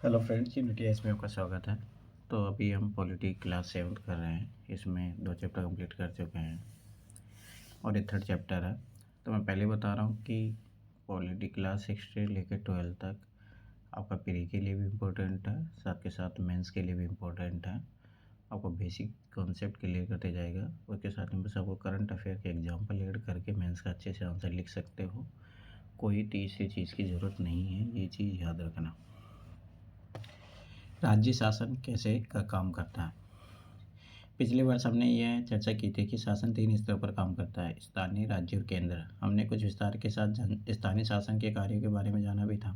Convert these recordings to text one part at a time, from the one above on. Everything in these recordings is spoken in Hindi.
हेलो फ्रेंड्स, यूनिटी एस में आपका स्वागत है। तो अभी हम पॉलिटी क्लास 7th कर रहे हैं। इसमें 2 चैप्टर कंप्लीट कर चुके हैं और ये 3rd चैप्टर है। तो मैं पहले बता रहा हूँ कि पॉलिटी क्लास 6 से लेकर 12 तक आपका प्री के लिए भी इम्पोर्टेंट है, साथ के साथ मेंस के लिए भी इम्पोर्टेंट है। आपको बेसिक कॉन्सेप्ट क्लियर करते जाएगा। उसके साथ में बस आपको करंट अफेयर के एग्जाम्पल ऐड करके मेंस का अच्छे से आंसर लिख सकते हो। कोई तीसरी चीज़ की ज़रूरत नहीं है, ये चीज़ याद रखना। राज्य शासन कैसे का काम करता है। पिछले वर्ष हमने यह चर्चा की थी कि शासन 3 स्तरों पर काम करता है: स्थानीय, राज्य और केंद्र। हमने कुछ विस्तार के साथ स्थानीय शासन के कार्यों के बारे में जाना भी था।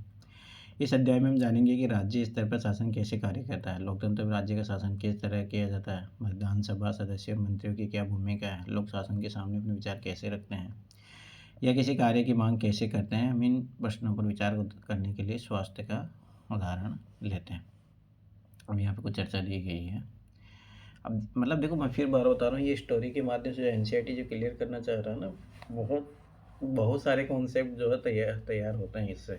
इस अध्याय में हम जानेंगे कि राज्य स्तर पर शासन कैसे कार्य करता है, लोकतंत्र में राज्य का शासन किस तरह किया जाता है, विधानसभा सदस्य और मंत्रियों की क्या भूमिका है, लोग शासन के सामने अपने विचार कैसे रखते हैं या किसी कार्य की मांग कैसे करते हैं। हम इन प्रश्नों पर विचार करने के लिए स्वास्थ्य का उदाहरण लेते हैं। अब यहाँ पे कुछ चर्चा दी गई है। अब मतलब देखो, मैं फिर बार बता रहा हूँ, ये स्टोरी के माध्यम से एनसीईआरटी जो क्लियर करना चाह रहा है ना, बहुत बहुत सारे कॉन्सेप्ट जो है तैयार होते हैं इससे।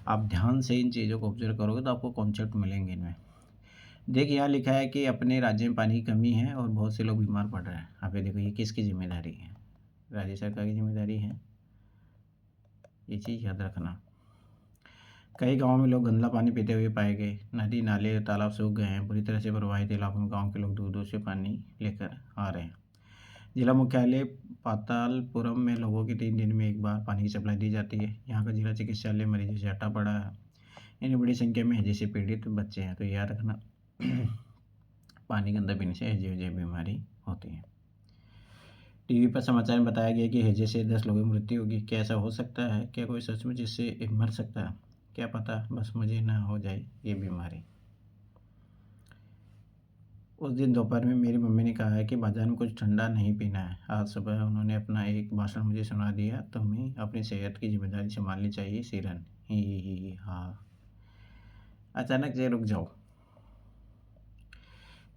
आप ध्यान से इन चीज़ों को ऑब्जर्व करोगे तो आपको कॉन्सेप्ट मिलेंगे इनमें। देखिए, यहाँ लिखा है कि अपने राज्य में पानी की कमी है और बहुत से लोग बीमार पड़ रहे हैं। आप ये देखो, ये किसकी जिम्मेदारी है? राज्य सरकार की जिम्मेदारी है। ये चीज़ याद रखना। कई गांवों में लोग गंदा पानी पीते हुए पाए गए। नदी, नाले और तालाब सूख गए हैं। बुरी तरह से प्रभावित इलाकों में गांव के लोग दूर दूर से पानी लेकर आ रहे हैं। जिला मुख्यालय पातालपुरम में लोगों की 3 दिन में एक बार पानी की सप्लाई दी जाती है। यहाँ का जिला चिकित्सालय मरीजों से हटा पड़ा है। इनमें बड़ी संख्या में हैजे से पीड़ित बच्चे हैं। तो याद रखना, पानी गंदा पीने से हैजे बीमारी होती है। टीवी पर समाचार में बताया गया कि हैजे से 10 लोगों की मृत्यु होगी। क्या ऐसा हो सकता है? क्या कोई सचमुच इससे मर सकता है? क्या पता, बस मुझे ना हो जाए ये बीमारी। उस दिन दोपहर में मेरी मम्मी ने कहा है कि बाजार में कुछ ठंडा नहीं पीना है। आज सुबह उन्होंने अपना एक भाषण मुझे सुना दिया। तुम्हें अपनी सेहत की जिम्मेदारी संभालनी चाहिए, सिरन। ही हाँ। अचानक से रुक जाओ।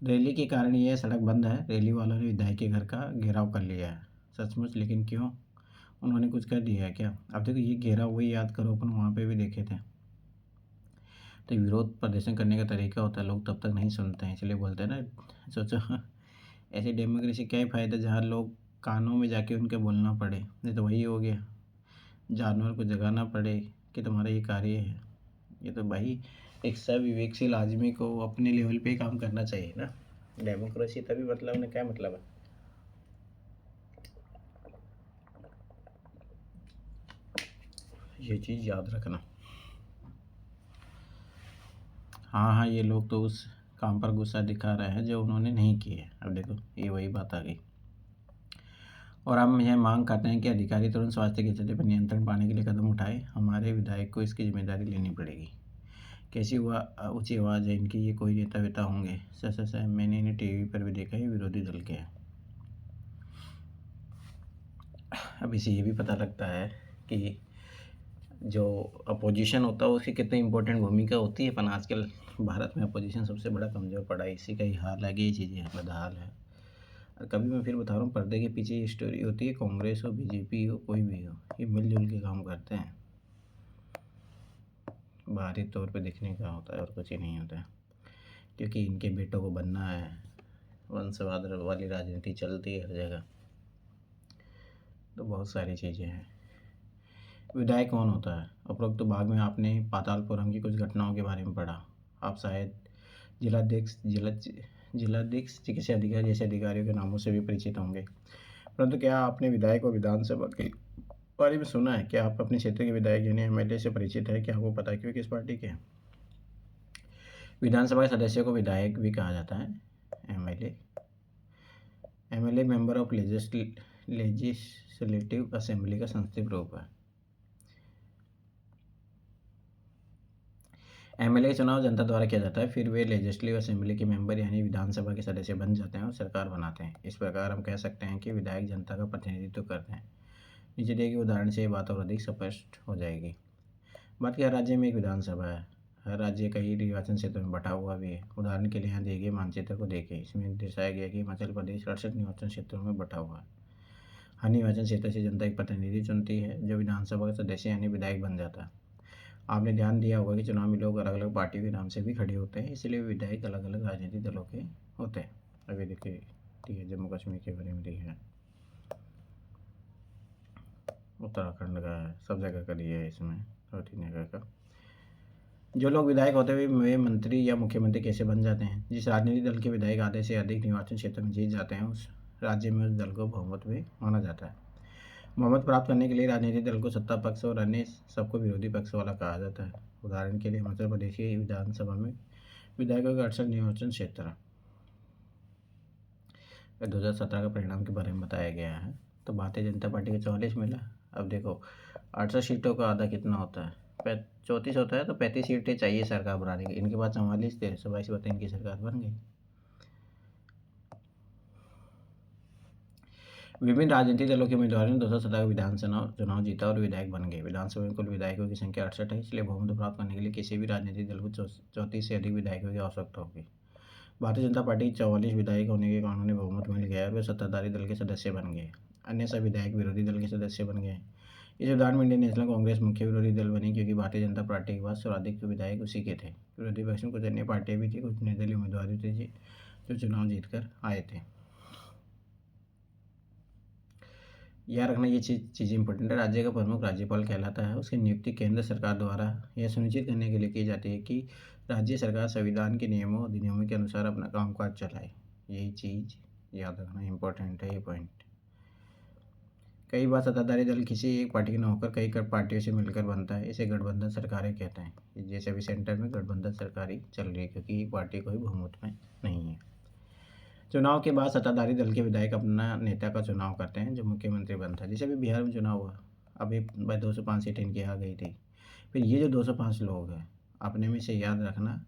रैली के कारण यह सड़क बंद है। रैली वालों ने विधायक के घर का घेराव कर लिया है। सचमुच? लेकिन क्यों? उन्होंने कुछ कर दिया है क्या? अब देखो, ये घेराव वही याद करो, अपन वहाँ पे भी देखे थे। तो विरोध प्रदर्शन करने का तरीका होता है, लोग तब तक नहीं सुनते हैं, इसलिए बोलते हैं ना। सोचो, ऐसी डेमोक्रेसी क्या ही फ़ायदा जहाँ लोग कानों में जाके उनके बोलना पड़े। नहीं तो वही हो गया, जानवर को जगाना पड़े कि तुम्हारा ये कार्य है। ये तो भाई एक सविवेकशील आदमी को अपने लेवल पे ही काम करना चाहिए ना। डेमोक्रेसी तभी मतलब ना, क्या मतलब है? ये चीज़ याद रखना। हाँ हाँ, ये लोग तो उस काम पर गुस्सा दिखा रहे हैं जो उन्होंने नहीं किए। अब देखो, ये वही बात आ गई। और हम यह मांग करते हैं कि अधिकारी तुरंत स्वास्थ्य की स्थिति पर नियंत्रण पाने के लिए कदम उठाए। हमारे विधायक को इसकी जिम्मेदारी लेनी पड़ेगी। कैसी हुआ ऊंची आवाज़ है इनकी, ये कोई नेता वेता होंगे। सच है, मैंने इन्हें टीवी पर भी देखा है, विरोधी दल के हैं। अब इसे ये भी पता लगता है कि जो अपोजिशन होता है उसकी कितनी इंपॉर्टेंट भूमिका होती है। पर आजकल भारत में अपोजिशन सबसे बड़ा कमज़ोर पड़ा है, इसी का ही हाल है कि ये चीज़ें बदहाल है। और कभी मैं फिर बता रहा हूँ, पर्दे के पीछे ये स्टोरी होती है। कांग्रेस हो, बीजेपी हो, कोई भी हो, ये मिलजुल के काम करते हैं। बाहरी तौर पे दिखने का होता है और कुछ ही नहीं होता है, क्योंकि इनके बेटों को बनना है। वंशवाद वाली राजनीति चलती है हर जगह। तो बहुत सारी चीज़ें हैं। विधायक कौन होता है? उपरोक्त भाग में आपने पातालपुरम की कुछ घटनाओं के बारे में पढ़ा। आप शायद जिलाध्यक्ष, जिलाध्यक्ष, चिकित्सा अधिकारी जैसे अधिकारियों के नामों से भी परिचित होंगे, परंतु क्या आपने विधायक और विधानसभा के बारे में सुना है? क्या आप अपने क्षेत्र के विधायक यानी एमएलए से परिचित है? क्या आपको पता है कि वे किस पार्टी के हैं? विधानसभा के सदस्यों को विधायक भी कहा जाता है। MLA MLA member of legislative assembly का संक्षिप्त रूप है। एमएलए का चुनाव जनता द्वारा किया जाता है, फिर वे लेजिस्लेटिव असेंबली के मेंबर यानी विधानसभा के सदस्य बन जाते हैं और सरकार बनाते हैं। इस प्रकार हम कह सकते हैं कि विधायक जनता का प्रतिनिधित्व करते हैं। नीचे दिए गए उदाहरण से ये बात और अधिक स्पष्ट हो जाएगी। बात की, हर राज्य में एक विधानसभा है। हर राज्य कई निर्वाचन क्षेत्रों में बटा हुआ भी है। उदाहरण के लिए यहाँ दिए गए मानचित्र को देखें। इसमें दर्शाया गया कि हिमाचल प्रदेश 68 निर्वाचन क्षेत्रों में बटा हुआ है। हर निर्वाचन क्षेत्र से जनता एक प्रतिनिधि चुनती है जो विधानसभा का सदस्य यानी विधायक बन जाता है। आपने ध्यान दिया होगा कि चुनाव में लोग अलग अलग पार्टियों के नाम से भी खड़े होते हैं, इसलिए विधायक अलग अलग राजनीतिक दलों के होते हैं। अभी देखिए ठीक है, जम्मू कश्मीर के बारे में दी है, उत्तराखंड का है, सब जगह का दिया है इसमें, और तीन जगह का। जो लोग विधायक होते हुए वे मंत्री या मुख्यमंत्री कैसे बन जाते हैं? जिस राजनीतिक दल के विधायक आधे से अधिक निर्वाचन क्षेत्र में जीत जाते हैं, उस राज्य में उस दल को बहुमत में माना जाता है। बहुमत प्राप्त करने के लिए राजनीतिक दल को सत्ता पक्ष और अन्य सबको विरोधी पक्ष वाला कहा जाता है। उदाहरण के लिए हिमाचल प्रदेश की विधानसभा में विधायकों के 68 निर्वाचन क्षेत्र 2017 का परिणाम के बारे में बताया गया है। तो भारतीय जनता पार्टी को 44 मिला। अब देखो 68 सीटों का आधा कितना होता है, 34 होता है, तो 35 सीटें चाहिए सरकार बनाने की। इनके पास 44 थे, 22 बताए, इनकी सरकार बन गई। विभिन्न राजनीतिक दलों के उम्मीदवारों ने 217 का विधानसभा चुनाव जीता और विधायक बन गए। विधानसभा में कुल विधायकों की संख्या 68 है, इसलिए बहुमत प्राप्त करने के लिए किसी भी राजनीतिक दल को 34 से अधिक विधायकों की आवश्यकता होगी। भारतीय जनता पार्टी के 44 विधायक होने के कारण उन्हें बहुमत मिल गया और वे सत्ताधारी दल के सदस्य बन गए। अन्य सभी विधायक विरोधी दल के सदस्य बन गए। इस उदाहरण में इंडियन नेशनल कांग्रेस मुख्य विरोधी दल बनी, क्योंकि भारतीय जनता पार्टी के पास सर्वाधिक विधायक उसी के थे। विरोधी पक्ष में कुछ अन्य पार्टियां भी थी, कुछ निर्दलीय उम्मीदवार भी थे जो चुनाव जीतकर आए थे। याद रखना ये चीज़ इंपॉर्टेंट है। राज्य का प्रमुख राज्यपाल कहलाता है। उसकी नियुक्ति केंद्र सरकार द्वारा यह सुनिश्चित करने के लिए की जाती है कि राज्य सरकार संविधान के नियमों और अधिनियमों के अनुसार अपना कामकाज चलाए। यही चीज़ याद रखना इंपॉर्टेंट है, ये पॉइंट। कई बार सत्ताधारी दल किसी एक पार्टी के न होकर कई पार्टियों से मिलकर बनता है, इसे गठबंधन सरकारें कहते हैं। जैसे अभी सेंटर में गठबंधन सरकारी चल रही है, क्योंकि एक पार्टी कोई बहुमत में नहीं है। चुनाव के बाद सत्ताधारी दल के विधायक अपना नेता का चुनाव करते हैं, जो मुख्यमंत्री बनता है। जैसे अभी बिहार में चुनाव हुआ, अभी 205 सीटें इनकी आ गई थी। फिर ये जो 205 लोग हैं, अपने में से याद रखना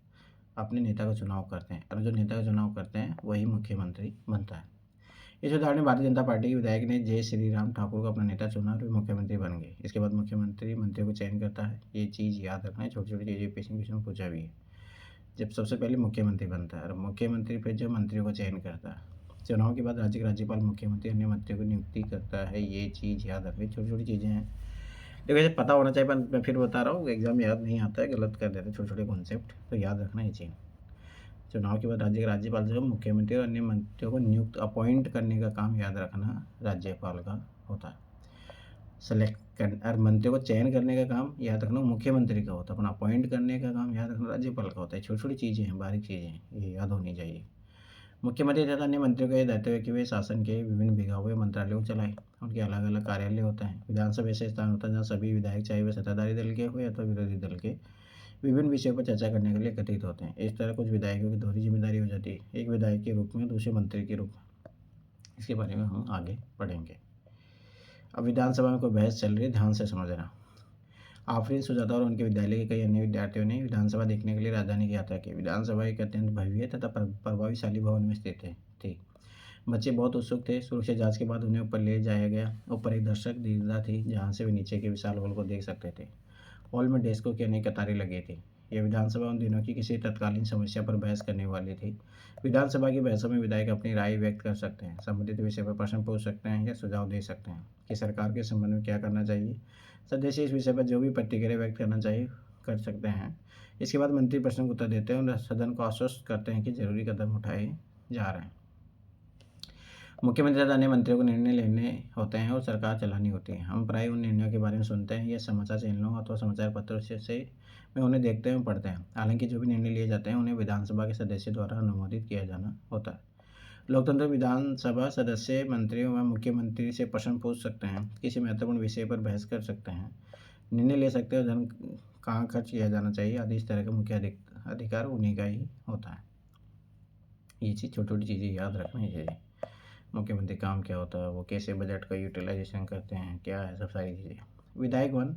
अपने नेता का चुनाव करते हैं, और जो नेता का चुनाव करते हैं वही मुख्यमंत्री बनता है। इस उदाहरण में भारतीय जनता पार्टी के विधायक ने जय श्री राम ठाकुर को अपना नेता चुना और वे मुख्यमंत्री बन गए। इसके बाद मुख्यमंत्री मंत्रियों को चयन करता है। ये चीज़ याद रखना है, छोटी छोटी चीज़ें क्वेश्चन पूछा भी है। जब सबसे पहले मुख्यमंत्री बनता है और मुख्यमंत्री फिर जो मंत्रियों को चयन करता है। चुनाव के बाद राज्य के राज्यपाल मुख्यमंत्री अन्य मंत्रियों को नियुक्ति करता है। ये चीज़ याद रखनी, छोटी छोटी चीज़ें हैं। देखो ऐसे पता होना चाहिए, पर मैं फिर बता रहा हूँ, एग्जाम याद नहीं आता है, गलत कर देते हैं छोटे छोटे कॉन्सेप्ट, तो याद रखना ये चीज़। चुनाव के बाद राज्य के राज्यपाल जो मुख्यमंत्री और अन्य मंत्रियों को नियुक्त अपॉइंट करने का काम याद रखना राज्यपाल का होता है। सेलेक्ट कर और मंत्रियों को चयन करने का काम याद रखना मुख्यमंत्री का होता है। अपना अपॉइंट करने का काम याद रखना राज्यपाल का होता है। छोटी छोटी चीज़ें हैं, बारीक चीज़ें हैं, ये याद होनी चाहिए। मुख्यमंत्री तथा अन्य मंत्रियों का यह दायित्व है कि वे शासन के विभिन्न विभागों या मंत्रालयों को चलाएं। उनके अलग अलग कार्यालय होते हैं। विधानसभा ऐसे स्थान होता है जहाँ सभी विधायक, चाहे वे सत्ताधारी दल के हो या तो विरोधी दल के, विभिन्न विषयों पर चर्चा करने के लिए एकत्रित होते हैं। इस तरह कुछ विधायकों की दोहरी जिम्मेदारी हो जाती है, एक विधायक के रूप में, दूसरे मंत्री के रूप में। इसके बारे में हम आगे पढ़ेंगे। अब विधानसभा में कोई बहस चल रही है, ध्यान से समझना। आफरीन सुजाता और उनके विद्यालय के कई अन्य विद्यार्थियों ने विधानसभा देखने के लिए राजधानी की यात्रा की। विधानसभा एक अत्यंत भव्य तथा प्रभावशाली भवन में स्थित थी। बच्चे बहुत उत्सुक थे। सुरक्षा जांच के बाद उन्हें ऊपर ले जाया गया। ऊपर एक दर्शक दीर्घा थी, जहां से वे नीचे के विशाल हॉल को देख सकते थे। हॉल में डेस्कों की अनेक कतारें लगी थी। यह विधानसभा उन दिनों की किसी तत्कालीन समस्या पर बहस करने वाली थी। विधानसभा की बहसों में विधायक अपनी राय व्यक्त कर सकते हैं, संबंधित विषय पर प्रश्न पूछ सकते हैं या सुझाव दे सकते हैं कि सरकार के संबंध में क्या करना चाहिए। सदस्य इस विषय पर जो भी प्रतिक्रिया व्यक्त करना चाहिए कर सकते हैं। इसके बाद मंत्री प्रश्न का उत्तर देते हैं और सदन को आश्वस्त करते हैं कि जरूरी कदम उठाए जा रहे हैं। मुख्यमंत्री तथा अन्य मंत्रियों को निर्णय लेने होते हैं और सरकार चलानी होती है। हम प्राय उन निर्णयों के बारे में सुनते हैं या समाचार चैनलों अथवा समाचार पत्रों से में उन्हें देखते हैं और पढ़ते हैं। हालांकि जो भी निर्णय लिए जाते हैं उन्हें विधानसभा के सदस्य द्वारा अनुमोदित किया जाना होता है। लोकतंत्र विधानसभा सदस्य मंत्रियों व मुख्यमंत्री से प्रश्न पूछ सकते हैं, किसी महत्वपूर्ण विषय पर बहस कर सकते हैं, निर्णय ले सकते हैं, धन कहाँ खर्च किया जाना चाहिए आदि। इस तरह का मुख्य अधिकार उन्हीं का ही होता है। ये चीज़ छोटी छोटी चीज़ें याद रखना ही चाहिए। मुख्यमंत्री काम क्या होता है, वो कैसे बजट का यूटिलाइजेशन करते हैं, क्या है, सब सारी चीज़ें। विधायक वन।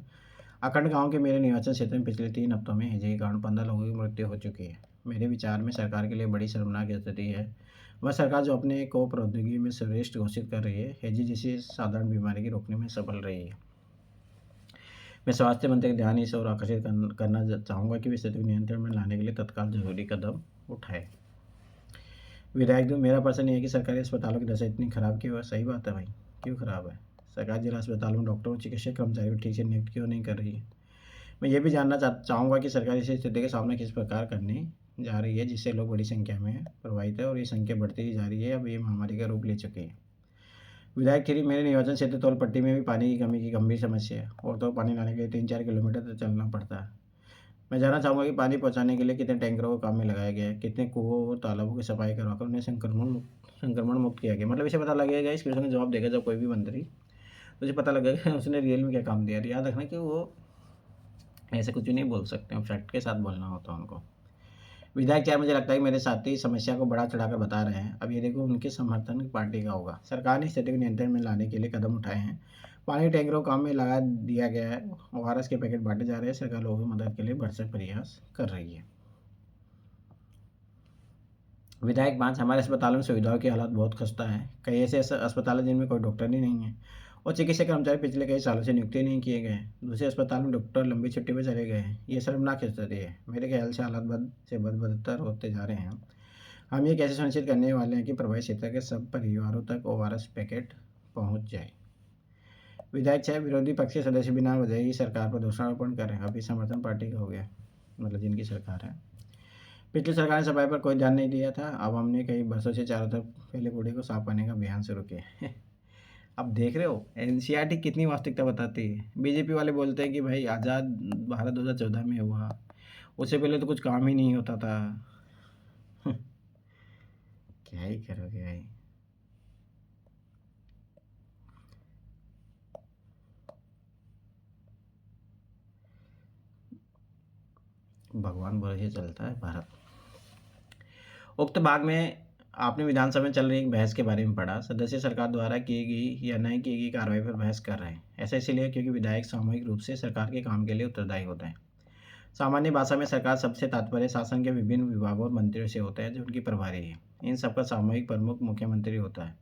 अखंड गांव के मेरे निर्वाचन क्षेत्र में पिछले 3 हफ्तों में हैजे के कारण 15 लोगों की मृत्यु हो चुकी है। मेरे विचार में सरकार के लिए बड़ी शर्मनाक स्थिति है। वह सरकार जो अपने को प्रौद्योगिकी में श्रेष्ठ घोषित कर रही है, हैजे जैसी साधारण बीमारी को रोकने में सफल रही है। मैं स्वास्थ्य मंत्री का ध्यान इस ओर आकर्षित करना चाहूँगा कि वे स्थिति को नियंत्रण में लाने के लिए तत्काल जरूरी कदम उठाए। विधायक दो। मेरा प्रश्न ये है कि सरकारी अस्पतालों की दशा इतनी खराब क्यों है? सही बात है भाई, क्यों खराब है? सरकारी जिला अस्पतालों में डॉक्टरों और चिकित्सा कर्मचारियों को ठीक से नियुक्त क्यों नहीं कर रही है? मैं ये भी जानना चाहूँगा कि सरकार इस स्थिति का सामना किस प्रकार करने जा रही है, जिससे लोग बड़ी संख्या में प्रभावित है और ये संख्या बढ़ती ही जा रही है, अब ये महामारी का रूप ले चुकी है। विधायक थ्री मेरे निर्वाचन क्षेत्र धौलपट्टी में भी पानी की कमी की गंभीर समस्या है और तो पानी लाने के लिए 3-4 किलोमीटर तक चलना पड़ता है। मैं जानना चाहूँगा कि पानी पहुँचाने के लिए कितने टैंकरों को काम में लगाया गया है, कितने कुओं और तालाबों की सफाई करवाकर उन्हें संक्रमण मुक्त किया गया। मतलब इसे पता लगेगा, इस क्वेश्चन का जवाब देगा जब कोई भी मंत्री, तो उसे पता लगेगा कि उसने रियल में क्या काम दिया। याद रखना कि वो ऐसे कुछ भी नहीं बोल सकते हैं, फैक्ट के साथ बोलना होता है उनको। विधायक चार मुझे लगता है कि मेरे साथी समस्या को बढ़ा चढ़ाकर बता रहे हैं। अब ये देखो उनके समर्थन पार्टी का होगा। सरकार ने स्थिति को नियंत्रण में लाने के लिए कदम उठाए हैं। पानी टैंकरों काम में लगा दिया गया है। ओआरएस के पैकेट बांटे जा रहे हैं। सरकार लोगों की मदद के लिए भरसक प्रयास कर रही है। विधायक 5 हमारे अस्पतालों में सुविधाओं की हालत बहुत खस्ता है। कई ऐसे अस्पताल हैं जिनमें कोई डॉक्टर ही नहीं है और चिकित्सा कर्मचारी पिछले कई सालों से नियुक्ति नहीं किए गए हैं। दूसरे अस्पताल में डॉक्टर लंबी छुट्टी पर चले गए हैं। ये शर्मनाक स्थिति है। मेरे ख्याल से हालात बदतर होते जा रहे हैं। हम ये कैसे सुनिश्चित करने वाले हैं कि प्रभावित क्षेत्र के सब परिवारों तक ओआरएस पैकेट पहुंच जाए। विधायक चाहे विरोधी पक्ष के सदस्य बिना वजह ही सरकार पर दोषारोपण कर रहे हैं। अभी समर्थन पार्टी का हो गया, मतलब जिनकी सरकार है। पिछली सरकार ने सफाई पर कोई ध्यान नहीं दिया था। अब हमने कई वर्षों से चारों तरफ फैले कूड़े को साफ करने का अभियान शुरू किया है। अब देख रहे हो एनसीईआरटी कितनी वास्तविकता बताती है। बीजेपी वाले बोलते हैं कि भाई आज़ाद भारत 2014 में हुआ, उससे पहले तो कुछ काम ही नहीं होता था। क्या ही करोगे भाई। भगवान भरोसे चलता है भारत। उक्त भाग में आपने विधानसभा में चल रही एक बहस के बारे में पढ़ा। सदस्य सरकार द्वारा की गई या नहीं की गई कार्रवाई पर बहस कर रहे हैं। ऐसा इसलिए क्योंकि विधायक सामूहिक रूप से सरकार के काम के लिए उत्तरदायी होते हैं। सामान्य भाषा में सरकार सबसे तात्पर्य शासन के विभिन्न विभागों और मंत्रियों से होता है जो उनकी प्रभारी है। इन सबका सामूहिक प्रमुख मुख्यमंत्री होता है।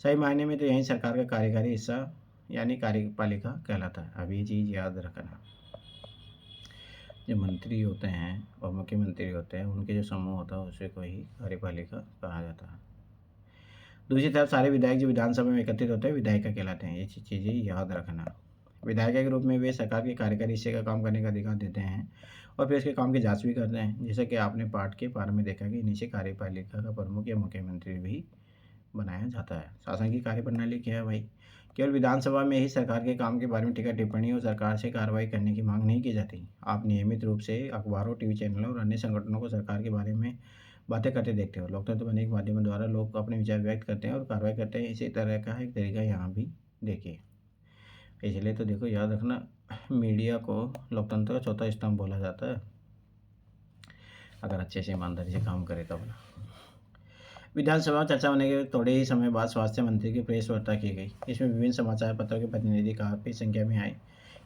सही मायने में तो यही सरकार का कार्यकारी हिस्सा यानी कार्यपालिका कहलाता है। अब ये चीज़ याद रखना, जो मंत्री होते हैं और मुख्यमंत्री होते हैं उनके जो समूह होता है उसे को ही कार्यपालिका कहा जाता है। दूसरी तरफ सारे विधायक जो विधानसभा में एकत्रित होते हैं विधायिका कहलाते हैं। ये चीज़ें याद रखना। विधायिका के रूप में वे सरकार के कार्यकारी हिस्से का काम करने का अधिकार देते हैं और फिर उसके काम की जांच भी करते हैं। जैसे कि आपने पाठ के प्रारंभ में देखा कि इन्हीं से कार्यपालिका का प्रमुख या मुख्यमंत्री भी बनाया जाता है। शासन की कार्यप्रणाली क्या है भाई? केवल विधानसभा में ही सरकार के काम के बारे में टीका टिप्पणी और सरकार से कार्रवाई करने की मांग नहीं की जाती। आप नियमित रूप से अखबारों, टीवी चैनलों और अन्य संगठनों को सरकार के बारे में बातें करते देखते हो। लोकतंत्र में अनेक माध्यमों द्वारा लोग अपने विचार व्यक्त करते हैं और कार्रवाई करते हैं। इसी तरह का एक तरीका यहाँ भी देखिए। इसलिए तो देखो याद रखना, मीडिया को लोकतंत्र का चौथा स्तंभ बोला जाता है, अगर अच्छे से ईमानदारी से काम करे तब ना। विधानसभा में चर्चा होने के थोड़े ही समय बाद स्वास्थ्य मंत्री की प्रेस वार्ता की गई। इसमें विभिन्न समाचार पत्रों के प्रतिनिधि काफ़ी संख्या में आए।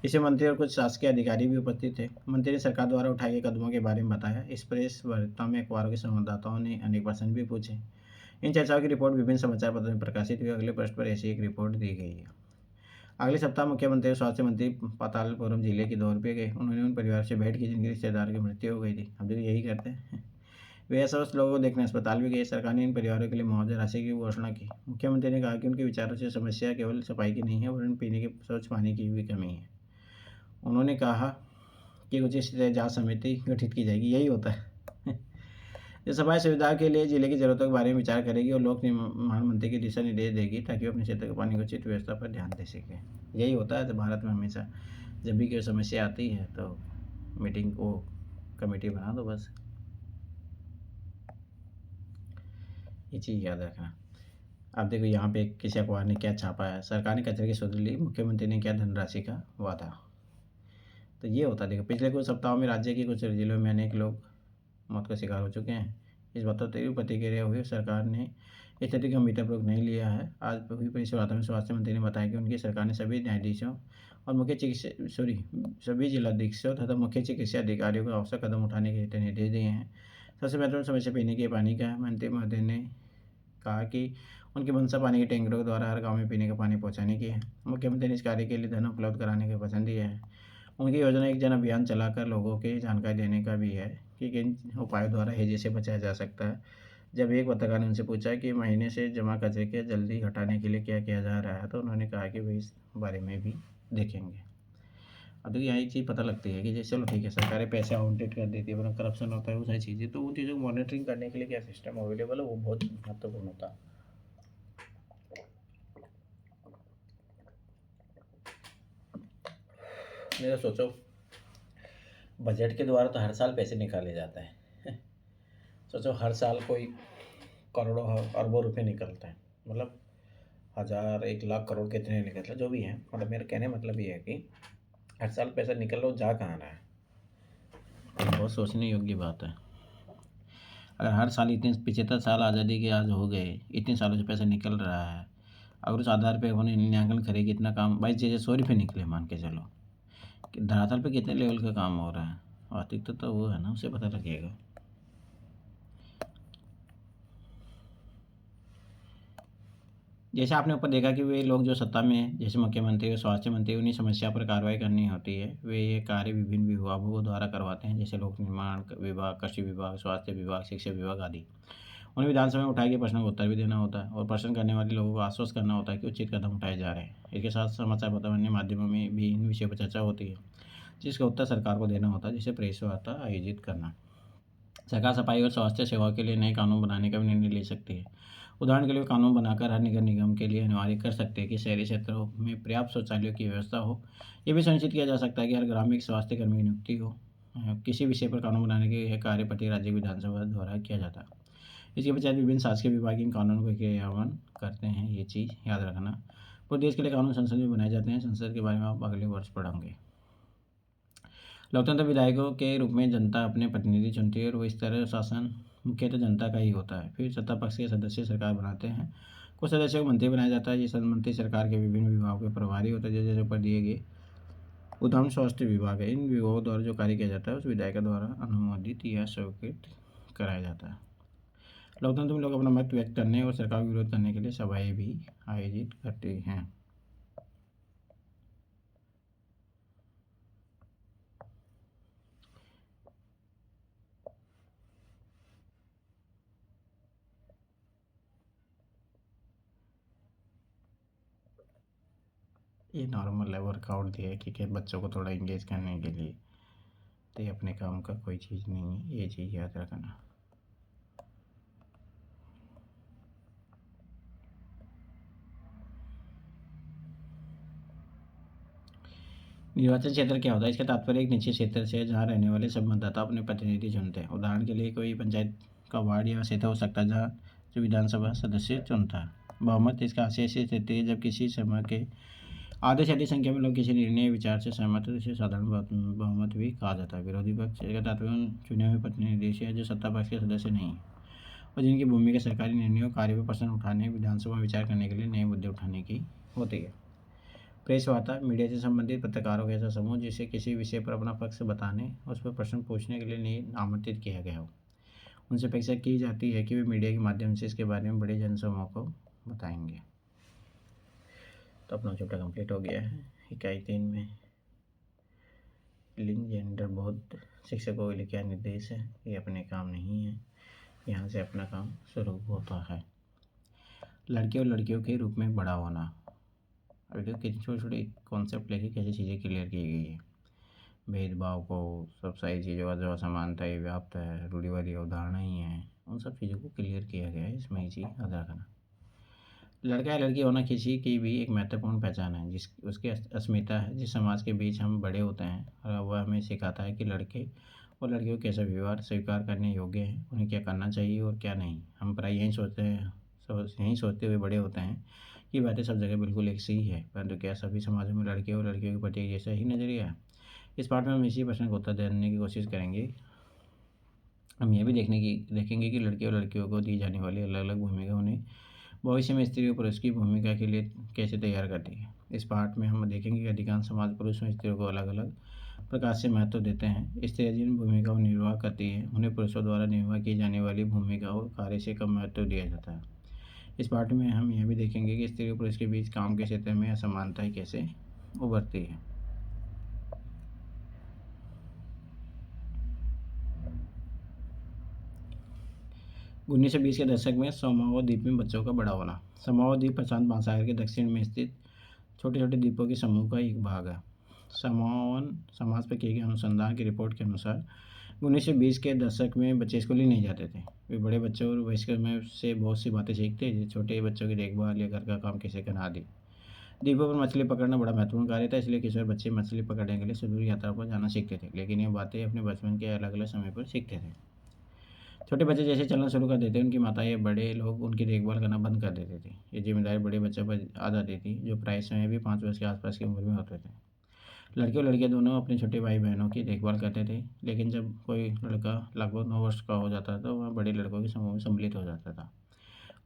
इसमें मंत्री और कुछ शासकीय अधिकारी भी उपस्थित थे। मंत्री ने सरकार द्वारा उठाए गए कदमों के बारे में बताया। इस प्रेस वार्ता में अखबारों के संवाददाताओं ने अनेक प्रश्न भी पूछे। इन चर्चाओं की रिपोर्ट विभिन्न समाचार पत्रों में प्रकाशित हुई। अगले पृष्ठ पर ऐसी एक रिपोर्ट दी गई है। अगले सप्ताह मुख्यमंत्री और स्वास्थ्य मंत्री पातालपुरम जिले के दौरे पे गए। उन्होंने उन परिवार से भेंट की जिनके रिश्तेदार की मृत्यु हो गई थी। हम तो यही करते हैं। वे अस्वस्थ लोगों को देखने अस्पताल भी गए। सरकार ने इन परिवारों के लिए मुआवजा राशि की घोषणा की। मुख्यमंत्री ने कहा कि उनके विचारों से समस्या केवल सफाई की नहीं है, वरन पीने के स्वच्छ पानी की भी कमी है। उन्होंने कहा कि उचित जांच समिति गठित की जाएगी। यही होता है। जो सफाई सुविधाओं के लिए जिले की जरूरतों के बारे में विचार करेगी और लोक निर्माण मंत्री की दिशा निर्देश देगी ताकि वो अपने क्षेत्र के पानी की उचित व्यवस्था पर ध्यान दे सके। यही होता है भारत में हमेशा। जब भी कोई समस्या आती है तो मीटिंग को कमेटी बना दो, बस ये चीज़ याद रखना। अब देखो यहाँ पे किसी अखबार ने क्या छापा है। सरकार ने कचरे की सुध ली, मुख्यमंत्री ने किया धनराशि का वादा। तो ये होता है। देखो पिछले कुछ सप्ताहों में राज्य के कुछ जिलों में अनेक लोग मौत का शिकार हो चुके हैं। इस बात पर प्रतिक्रिया हुई। सरकार ने स्थिति गंभीरतापूर्वक नहीं लिया है। आज हुई प्रेस वार्ता में स्वास्थ्य मंत्री ने बताया कि उनकी सरकार ने सभी न्यायाधीशों और सभी जिलाधीशों तथा मुख्य चिकित्सा अधिकारियों को आवश्यक कदम उठाने के निर्देश दिए हैं। सबसे महत्वपूर्ण समस्या पीने के पानी का है। मंत्री महोदय ने कहा कि उनकी मंशा पानी के टैंकरों के द्वारा हर गांव में पीने का पानी पहुंचाने की है। मुख्यमंत्री ने इस कार्य के लिए धन उपलब्ध कराने का वचन दिया है। उनकी योजना एक जन अभियान चलाकर लोगों के जानकारी देने का भी है कि किन उपायों द्वारा हैजे से बचाया जा सकता है। जब एक पत्रकार ने उनसे पूछा कि महीने से जमा कचरे के जल्दी हटाने के लिए क्या किया जा रहा है, तो उन्होंने कहा कि वे इस बारे में भी देखेंगे। अब देखिए यहाँ एक चीज़ पता लगती है कि जैसे चलो ठीक है सरकारें पैसे आवंटित कर देती है वरना करप्शन होता है वो सारी चीज़ें, तो उन चीज़ों को मॉनिटरिंग करने के लिए क्या सिस्टम अवेलेबल है वो बहुत महत्वपूर्ण होता है। नहीं तो सोचो बजट के द्वारा तो हर साल पैसे निकाले जाते हैं। सोचो हर साल कोई करोड़ों अरबों रुपए निकलते हैं, मतलब हज़ार 1 लाख करोड़ कितने निकलते हैं जो भी है, मतलब मेरा कहने मतलब ये है कि हर साल पैसा निकल रहा हो जा कहाँ रहा है। बहुत सोचने योग्य बात है। अगर हर साल इतने 75 साल आज़ादी के आज हो गए, इतने सालों से पैसा निकल रहा है, अगर उस आधार पे उन्हें मूल्यांकन करें कि इतना काम भाई जैसे 100 रुपये निकले मान के चलो कि धरातल पे कितने लेवल का काम हो रहा है, वास्तविकता तो वो है ना, उसे पता लगेगा। जैसे आपने ऊपर देखा कि वे लोग जो सत्ता में हैं, जैसे मुख्यमंत्री और स्वास्थ्य मंत्री, उन्हीं समस्या पर कार्रवाई करनी होती है, वे ये कार्य विभिन्न विभागों द्वारा करवाते हैं, जैसे लोक निर्माण विभाग, कृषि विभाग, स्वास्थ्य विभाग, शिक्षा विभाग आदि। उन्हें विधानसभा में उठाए गए प्रश्नों का उत्तर भी देना होता है और प्रश्न करने वाले लोगों को आश्वस्त करना होता है कि उचित कदम उठाए जा रहे हैं। इसके साथ समाचार पत्र अन्य माध्यमों में भी इन विषयों पर चर्चा होती है, जिसका उत्तर सरकार को देना होता है, जिसे प्रेस वार्ता आयोजित करना। सरकार सफाई और स्वास्थ्य सेवाओं के लिए नए कानून बनाने का भी निर्णय ले सकती है। उदाहरण के लिए कानून बनाकर हर नगर निगम के लिए अनिवार्य कर सकते हैं कि शहरी क्षेत्रों में पर्याप्त शौचालयों की व्यवस्था हो। ये भी सुनिश्चित किया जा सकता है कि हर ग्राम में एक स्वास्थ्य कर्मी की नियुक्ति हो। किसी विषय पर कानून बनाने के यह कार्य प्रति राज्य विधानसभा द्वारा किया जाता है। इसके पश्चात विभिन्न शासकीय विभाग इन कानूनों का क्रियान्वयन करते हैं। ये चीज़ याद रखना। पूरे देश के लिए कानून संसद में बनाए जाते हैं। संसद के बारे में आप अगले वर्ष पढ़ेंगे। लोकतंत्र विधायकों के रूप में जनता अपने प्रतिनिधि चुनती है और वो इस तरह शासन मुख्यतः जनता का ही होता है। फिर सत्ता पक्ष के सदस्य सरकार बनाते हैं। कुछ सदस्यों को मंत्री बनाया जाता है। ये सब मंत्री सरकार के विभिन्न विभागों के प्रभारी होते हैं, जैसे जैसे ऊपर दिए गए। उदाहरण स्वास्थ्य विभाग है। इन विभागों द्वारा जो कार्य किया जाता है उस विधायक द्वारा अनुमोदित या स्वीकृत कराया जाता है। लोकतंत्र में लोग अपना मत व्यक्त करने और सरकार का विरोध करने के लिए सभाएं भी आयोजित करते हैं। ये नॉर्मल है, वर्कआउट दिया है कि बच्चों को थोड़ा इंगेज करने के लिए, तो ये अपने काम का कोई चीज़ नहीं है, ये चीज़ याद रखना। निर्वाचन क्षेत्र क्या होता है? इसका तात्पर्य एक निश्चित क्षेत्र से जहाँ रहने वाले सब मतदाता अपने प्रतिनिधि चुनते हैं। उदाहरण के लिए कोई पंचायत का वार्ड या क्षेत्र हो सकता है जहाँ जो विधानसभा सदस्य चुनता है। बहुमत इसका आशय ऐसी स्थिति है जब किसी समय के आधे से अधिक संख्या में लोग किसी निर्णय विचार से सहमत हो, इसे साधारण बहुमत भी कहा जाता है। विरोधी पक्ष का तात्पर्य उन चुने हुए प्रतिनिधि है जो सत्ता पक्ष के सदस्य नहीं है और जिनकी भूमिका सरकारी निर्णयों कार्य पर प्रश्न उठाने, विधानसभा में विचार करने के लिए नए मुद्दे उठाने की होती है। प्रेस वार्ता मीडिया से संबंधित पत्रकारों का ऐसा समूह जिसे किसी विषय पर अपना पक्ष बताने, उस पर प्रश्न पूछने के लिए नहीं आमंत्रित किया गया हो। उनसे अपेक्षा की जाती है कि वे मीडिया के माध्यम से इसके बारे में बड़े जनसमूह को बताएंगे। तो अपना चैप्टर कंप्लीट हो गया है। इकाई 3 में लिंग जेंडर बहुत शिक्षकों के लिए क्या निर्देश है, ये अपने काम नहीं है, यहाँ से अपना काम शुरू होता है। लड़के और लड़कियों के रूप में बड़ा होना। अभी देखो कितने छोटे छोटे कॉन्सेप्ट लेके कैसी चीज़ें क्लियर की गई है। भेदभाव को, सब सारी चीज़ों का जो असमानता है व्याप्त है, रूढ़िवादी अवधारणा ही है, उन सब चीज़ों को क्लियर किया गया है। इसमें ये चीज़ याद रखना। लड़का या लड़की होना किसी की भी एक महत्वपूर्ण पहचान है, जिस उसकी अस्मिता है, जिस समाज के बीच हम बड़े होते हैं और वह हमें सिखाता है कि लड़के और लड़कियों को कैसा व्यवहार स्वीकार करने योग्य है, उन्हें क्या करना चाहिए और क्या नहीं। हम प्राय यही सोचते हैं, यही सोचते हुए बड़े होते हैं कि बातें सब जगह बिल्कुल एक सी ही है, परंतु क्या सभी समाजों में लड़के और लड़कियों के प्रति एक जैसा ही नज़रिया है? इस पाठ में हम इसी प्रश्न का उत्तर देने की कोशिश करेंगे। हम यह भी देखेंगे कि लड़के और लड़कियों को दी जाने वाली अलग अलग भूमिका उन्हें भविष्य में स्त्री और पुरुष की भूमिका के लिए कैसे तैयार करती है। इस पाठ में हम देखेंगे कि अधिकांश समाज पुरुष और स्त्रियों को अलग अलग प्रकार से महत्व देते हैं। स्त्रियाँ जिन भूमिकाओं निर्वाह करती हैं उन्हें पुरुषों द्वारा निर्वाह की जाने वाली भूमिका और कार्य से कम महत्व दिया जाता है। इस पाठ में हम यह भी देखेंगे कि स्त्री और पुरुष के बीच काम के क्षेत्र में असमानताएं कैसे उभरती है। 1920 के दशक में सोमाओ द्वीप में बच्चों का बड़ा होना। सोमाओ द्वीप प्रशांत महासागर के दक्षिण में स्थित छोटे छोटे द्वीपों के समूह का एक भाग है। समाज पर किए गए अनुसंधान की रिपोर्ट के अनुसार 1920 के दशक में बच्चे स्कूल ही नहीं जाते थे। वे बड़े बच्चों और वयस्कों में से बहुत सी बातें सीखते, जैसे छोटे बच्चों की देखभाल या घर का काम कैसे करना आदि। द्वीपों पर मछली पकड़ना बड़ा महत्वपूर्ण कार्य था, इसलिए किशोर बच्चे मछली पकड़ने के लिए सुदूर यात्रा पर जाना सीखते थे, लेकिन ये बातें अपने बचपन के अलग अलग समय पर सीखते थे। छोटे बच्चे जैसे चलना शुरू कर देते, उनकी माताएं या बड़े लोग उनकी देखभाल करना बंद कर देते थे। ये जिम्मेदारी बड़े बच्चों पर आ जाती थी, जो प्राय समय भी 5 वर्ष के आसपास की उम्र में होते थे। लड़के और लड़कियां दोनों अपने छोटे भाई बहनों की देखभाल करते थे, लेकिन जब कोई लड़का लगभग 9 वर्ष का हो जाता था, तो वह बड़े लड़कों के समूह में सम्मिलित हो जाता था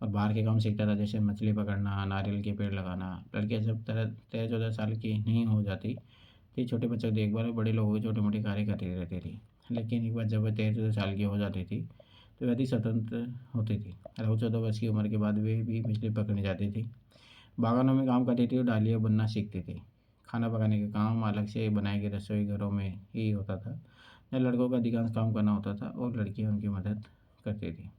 और बाहर के काम सीखता था, जैसे मछली पकड़ना, नारियल के पेड़ लगाना। लड़कियां जब 13-14 साल की नहीं हो जाती थी, छोटे बच्चों की देखभाल और बड़े लोगों के छोटे मोटे कार्य करती रहती थी। लेकिन एक बार जब वह 13-14 साल की हो जाती थी, तो वह अधिक स्वतंत्र होती थी। लगभग 14 वर्ष की उम्र के बाद वे भी मछली पकड़ने जाती थी, बागानों में काम करती थी और डालियाँ बनना सीखती थी। खाना पकाने का काम अलग से बनाई गई रसोई घरों में ही होता था, जहाँ लड़कों का अधिकांश काम करना होता था और लड़कियाँ उनकी मदद करती थी।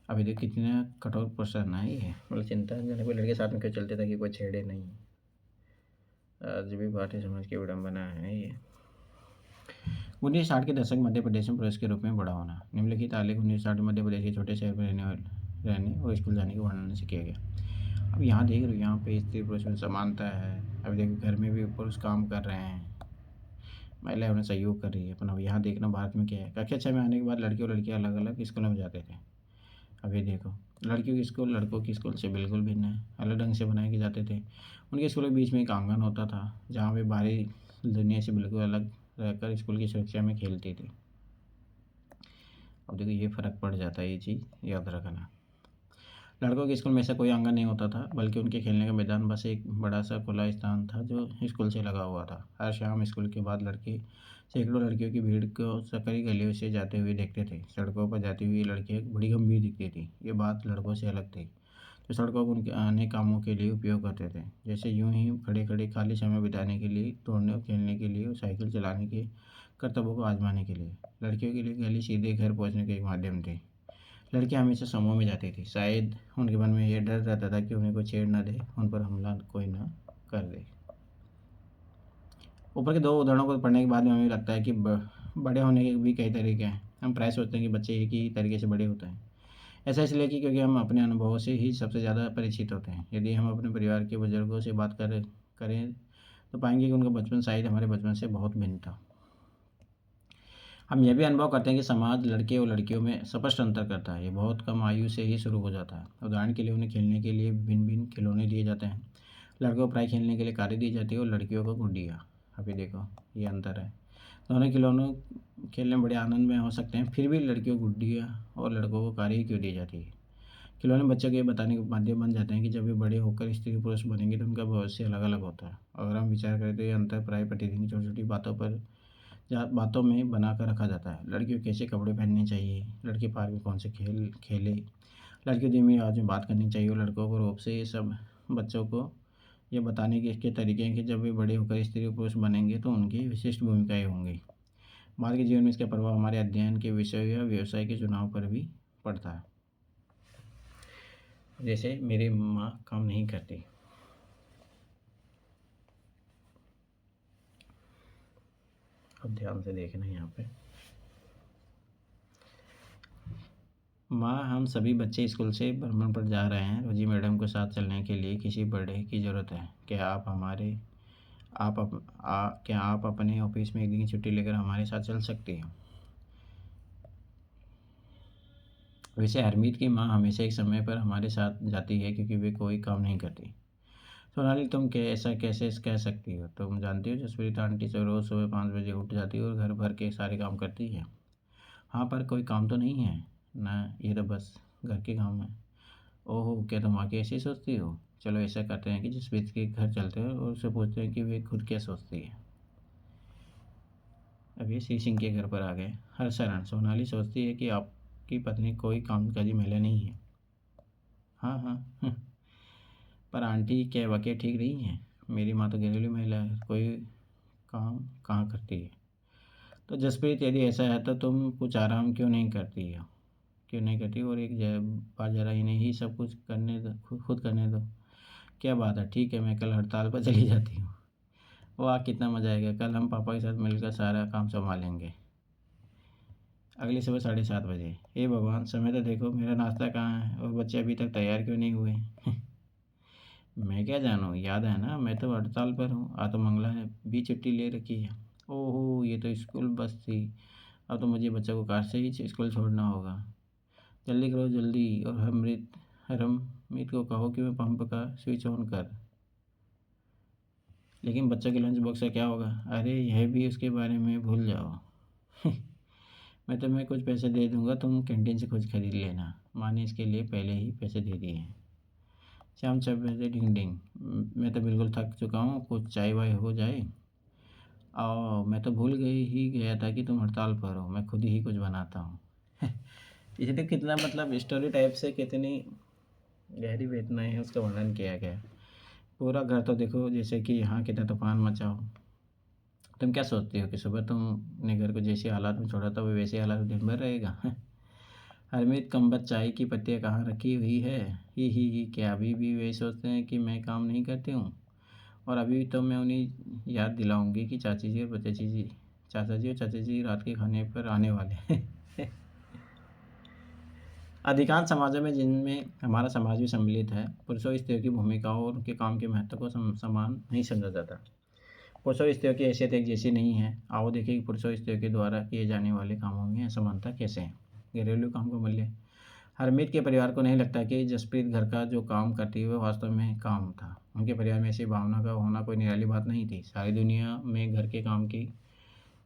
अभी देखो कितना कठोर प्रश्न है ये, मतलब चिंताजनक। कोई लड़के साथ में क्यों चलते ताकि कोई छेड़े नहीं। आज भी भारतीय समाज की विडम्बना है ये। 1960 के दशक मध्य प्रदेश में पुरुष के रूप में बड़ा होना। निम्नलिखित आलेख 1960 में मध्य प्रदेश के छोटे शहर में रहने और स्कूल जाने के वर्णन से किया गया। अब यहाँ देख रहे हो, यहाँ पे स्त्री पुरुष में समानता है। अभी देखो घर में भी पुरुष काम कर रहे हैं, महिलाएं उन्हें सहयोग कर रही है। अपन अब यहाँ देखना भारत में क्या है। कक्षा 6 में आने के बाद लड़के और लड़कियाँ अलग अलग स्कूलों में जाते थे। अभी देखो, लड़कियों की स्कूल लड़कों की स्कूल से बिल्कुल भिन्न है, अलग ढंग से बनाए के जाते थे। उनके स्कूल के बीच में एक आंगन होता था, जहाँ वे बाहरी दुनिया से बिल्कुल अलग रहकर स्कूल की सुरक्षा में खेलती थी। अब देखो ये फ़र्क पड़ जाता है, ये चीज़ याद रखना। लड़कों के स्कूल में ऐसा कोई आंगन नहीं होता था, बल्कि उनके खेलने का मैदान बस एक बड़ा सा खुला स्थान था जो स्कूल से लगा हुआ था। हर शाम स्कूल के बाद लड़के सैकड़ों लड़कियों की भीड़ को सकरी गलियों से जाते हुए देखते थे। सड़कों पर जाती हुई लड़कियाँ बड़ी गंभीर दिखती थी। ये बात लड़कों से अलग थी, जो सड़कों को उनके अनेक कामों के लिए उपयोग करते थे, जैसे यूं ही खड़े खड़े खाली समय बिताने के लिए, दौड़ने और खेलने के लिए और साइकिल चलाने के कर्तव्यों को आजमाने के लिए। लड़कियों के लिए गली सीधे घर पहुंचने का एक माध्यम थी। लड़कियां हमेशा समूह में जाती थी, शायद उनके मन में यह डर रहता था कि उन्हें कोई छेड़ न दे, उन पर हमला कोई न कर दे। ऊपर के 2 उदाहरणों को पढ़ने के बाद में हमें लगता है कि बड़े होने के भी कई तरीके हैं। हम प्राय सोचते हैं कि बच्चे एक ही तरीके से बड़े होते हैं। ऐसा इसलिए कि क्योंकि हम अपने अनुभवों से ही सबसे ज़्यादा परिचित होते हैं। यदि हम अपने परिवार के बुजुर्गों से बात करें तो पाएंगे कि उनका बचपन शायद हमारे बचपन से बहुत भिन्न था। हम यह भी अनुभव करते हैं कि समाज लड़के और लड़कियों में स्पष्ट अंतर करता है। ये बहुत कम आयु से ही शुरू हो जाता है। उदाहरण के लिए उन्हें खेलने के लिए भिन्न भिन्न खिलौने दिए जाते हैं। लड़कों को प्राय खेलने के लिए कारें दी जाती है और लड़कियों को गुड्डियाँ। अभी देखो ये अंतर है। दोनों खिलौनों खेलने में बड़े आनंद में हो सकते हैं, फिर भी लड़कियों को गुड्डियाँ और लड़कों को कारें ही क्यों दी जाती है। खिलौने बच्चों को ये बताने के माध्यम बन जाते हैं कि जब वे बड़े होकर स्त्री पुरुष बनेंगे तो उनका भविष्य अलग अलग होता है। अगर हम विचार करें तो ये अंतर प्राय प्रतिदिन की छोटी छोटी बातों में बना कर रखा जाता है। लड़कियों को कैसे कपड़े पहनने चाहिए, लड़के पार्क में कौन से खेल खेले, लड़कियों धीमी आवाज़ में बात करनी चाहिए और लड़कों को रूप से, ये सब बच्चों को ये बताने के इसके तरीके हैं कि जब वे बड़े होकर स्त्री पुरुष बनेंगे तो उनकी विशिष्ट भूमिकाएं होंगी। बाद के जीवन में इसका प्रभाव हमारे अध्ययन के विषय या व्यवसाय के चुनाव पर भी पड़ता है। जैसे मेरी माँ काम नहीं करती। अब ध्यान से देखना यहाँ पे। माँ, हम सभी बच्चे स्कूल से भ्रमण पर जा रहे हैं। रोजी मैडम को साथ चलने के लिए किसी बड़े की ज़रूरत है। क्या आप अपने ऑफिस में एक दिन की छुट्टी लेकर हमारे साथ चल सकती हैं? वैसे हरमीत की माँ हमेशा एक समय पर हमारे साथ जाती है क्योंकि वे कोई काम नहीं करती। सोनाली, तुम ऐसा कैसे कह सकती हो? तुम जानती हो जसप्रीत आंटी रोज़ सुबह 5 बजे उठ जाती है और घर भर के सारे काम करती है। हाँ, पर कोई काम तो नहीं है ना, ये तो बस घर के काम है। ओहो, क्या तुम आके ऐसे ही सोचती हो? चलो ऐसा करते हैं कि जसप्रीत के घर चलते हैं और उससे पूछते हैं कि वे खुद क्या सोचती है। अब ये श्री सिंह के घर पर आ गए। हर शरण, सोनाली सोचती है कि आपकी पत्नी कोई कामकाजी महिला नहीं है। हाँ हाँ पर आंटी, क्या वाकई ठीक नहीं है? मेरी माँ तो घरेलू महिला है, कोई काम कहाँ करती है। तो जसप्रीत, यदि ऐसा है तो तुम कुछ आराम क्यों नहीं करती और एक बार जरा इन्हें ही सब कुछ करने दो, खुद करने दो। क्या बात है, ठीक है, मैं कल हड़ताल पर चली जाती हूँ। वाह कितना मज़ा आएगा, कल हम पापा के साथ मिलकर सारा काम संभालेंगे। अगली सुबह 7:30 बजे। हे भगवान, समय तो देखो, मेरा नाश्ता कहाँ है और बच्चे अभी तक तैयार क्यों नहीं हुए? मैं क्या जानूँ, याद है ना, मैं तो हड़ताल पर हूँ। आज तो मंगला है, भी छुट्टी ले रखी है। ओहो, ये तो स्कूल बस थी। अब तो मुझे बच्चों को कार से ही स्कूल छोड़ना होगा। जल्दी करो जल्दी, और हरमीत को कहो कि मैं पंप का स्विच ऑन कर। लेकिन बच्चों के लंच बॉक्स का क्या होगा? अरे यह भी उसके बारे में भूल जाओ। मैं तुम्हें कुछ पैसे दे दूंगा, तुम कैंटीन से कुछ खरीद लेना। माँ ने इसके लिए पहले ही पैसे दे दिए हैं। शाम 6 बजे डिंग डिंग। मैं तो बिल्कुल थक चुका हूँ, कुछ चाय वाय हो जाए। आओ, मैं तो भूल गया था कि तुम हड़ताल पर हो, मैं खुद ही कुछ बनाता हूँ। इसे तो कितना मतलब स्टोरी टाइप से कितनी गहरी वेदनाएं है उसका वर्णन किया गया है। पूरा घर तो देखो जैसे कि यहाँ कितना तूफान मचा हो। तुम क्या सोचती हो कि सुबह तुमने घर को जैसे हालात में छोड़ा था वो वैसे हालात में दिन भर रहेगा? हरमीत कमबख्त चाय की पत्तियाँ कहाँ रखी हुई है? ही, क्या अभी भी वही सोचते हैं कि मैं काम नहीं करती हूँ? और अभी तो मैं उन्हें याद दिलाऊंगी कि चाचा जी और चाचा जी रात के खाने पर आने वाले हैं। अधिकांश समाजों में, जिनमें हमारा समाज भी सम्मिलित है, पुरुषों और स्त्रियों की भूमिकाओं और उनके काम के महत्व को समान नहीं समझा जाता। पुरुषों और स्त्रियों की हैसियत एक जैसी नहीं है। आओ देखें कि पुरुषों और स्त्रियों के द्वारा किए जाने वाले कामों में असमानता कैसे है। घरेलू काम का मूल्य। हरमीत के परिवार को नहीं लगता कि जसप्रीत घर का जो काम करती है वह वास्तव में काम था। उनके परिवार में ऐसी भावना का होना कोई निराली बात नहीं थी। सारी दुनिया में घर के काम की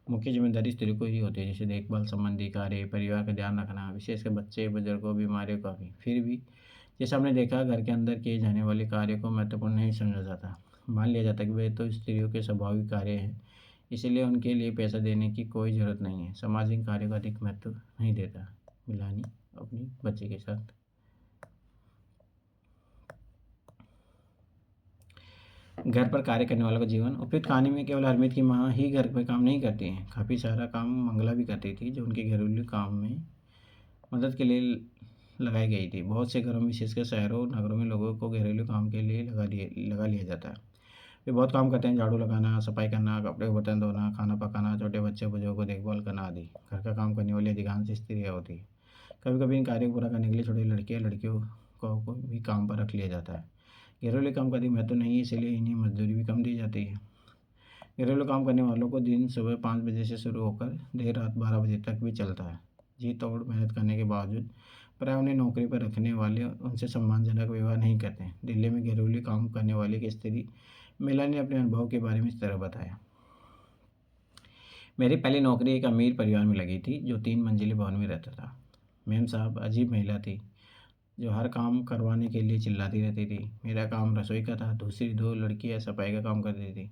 मुख्य जिम्मेदारी स्त्री को ही होती है, जैसे देखभाल संबंधी कार्य, परिवार का ध्यान रखना, विशेषकर बच्चे, बुजुर्गों, बीमारियों का भी। फिर भी जैसा हमने देखा, घर के अंदर किए जाने वाले कार्य को महत्वपूर्ण नहीं समझा जाता। मान लिया जाता कि वे तो स्त्रियों के स्वाभाविक कार्य हैं, इसलिए उनके लिए पैसा देने की कोई ज़रूरत नहीं है। समाज इन कार्यों का अधिक महत्व नहीं देता। मिलानी अपनी बच्चे के साथ। घर पर कार्य करने वालों का जीवन। उपयुक्त कहानी में केवल हरमीत की माँ ही घर पर काम नहीं करती हैं, काफ़ी सारा काम मंगला भी करती थी, जो उनके घरेलू काम में मदद के लिए लगाई गई थी। बहुत से घरों में, विशेषकर शहरों और नगरों में, लोगों को घरेलू काम के लिए लगा लिया जाता है। वे बहुत काम करते हैं, झाड़ू लगाना, सफाई करना, कपड़े को बर्तन धोना, खाना पकाना, छोटे बच्चे बुजुर्गों को देखभाल करना आदि। घर का काम करने वाली अधिकांश स्त्रियाँ होती हैं। कभी कभी इन कार्यों को पूरा करने के लिए छोटी लड़कियों को भी काम पर रख लिया जाता है। घरेलू काम का अधिक महत्व नहीं है, इसलिए इन्हें मजदूरी भी कम दी जाती है। घरेलू काम करने वालों को दिन सुबह 5 बजे से शुरू होकर देर रात 12 बजे तक भी चलता है। जी तोड़ मेहनत करने के बावजूद प्राय उन्हें नौकरी पर रखने वाले उनसे सम्मानजनक व्यवहार नहीं करते। दिल्ली में घरेलू काम करने वाली एक स्त्री महिला ने अपने अनुभव के बारे में इस तरह बताया। मेरी पहली नौकरी एक अमीर परिवार में लगी थी, जो 3 मंजिले भवन में रहता था। मैम साहब अजीब महिला थी, जो हर काम करवाने के लिए चिल्लाती रहती थी। मेरा काम रसोई का था, दूसरी 2 लड़कियां सफाई का काम करती थी।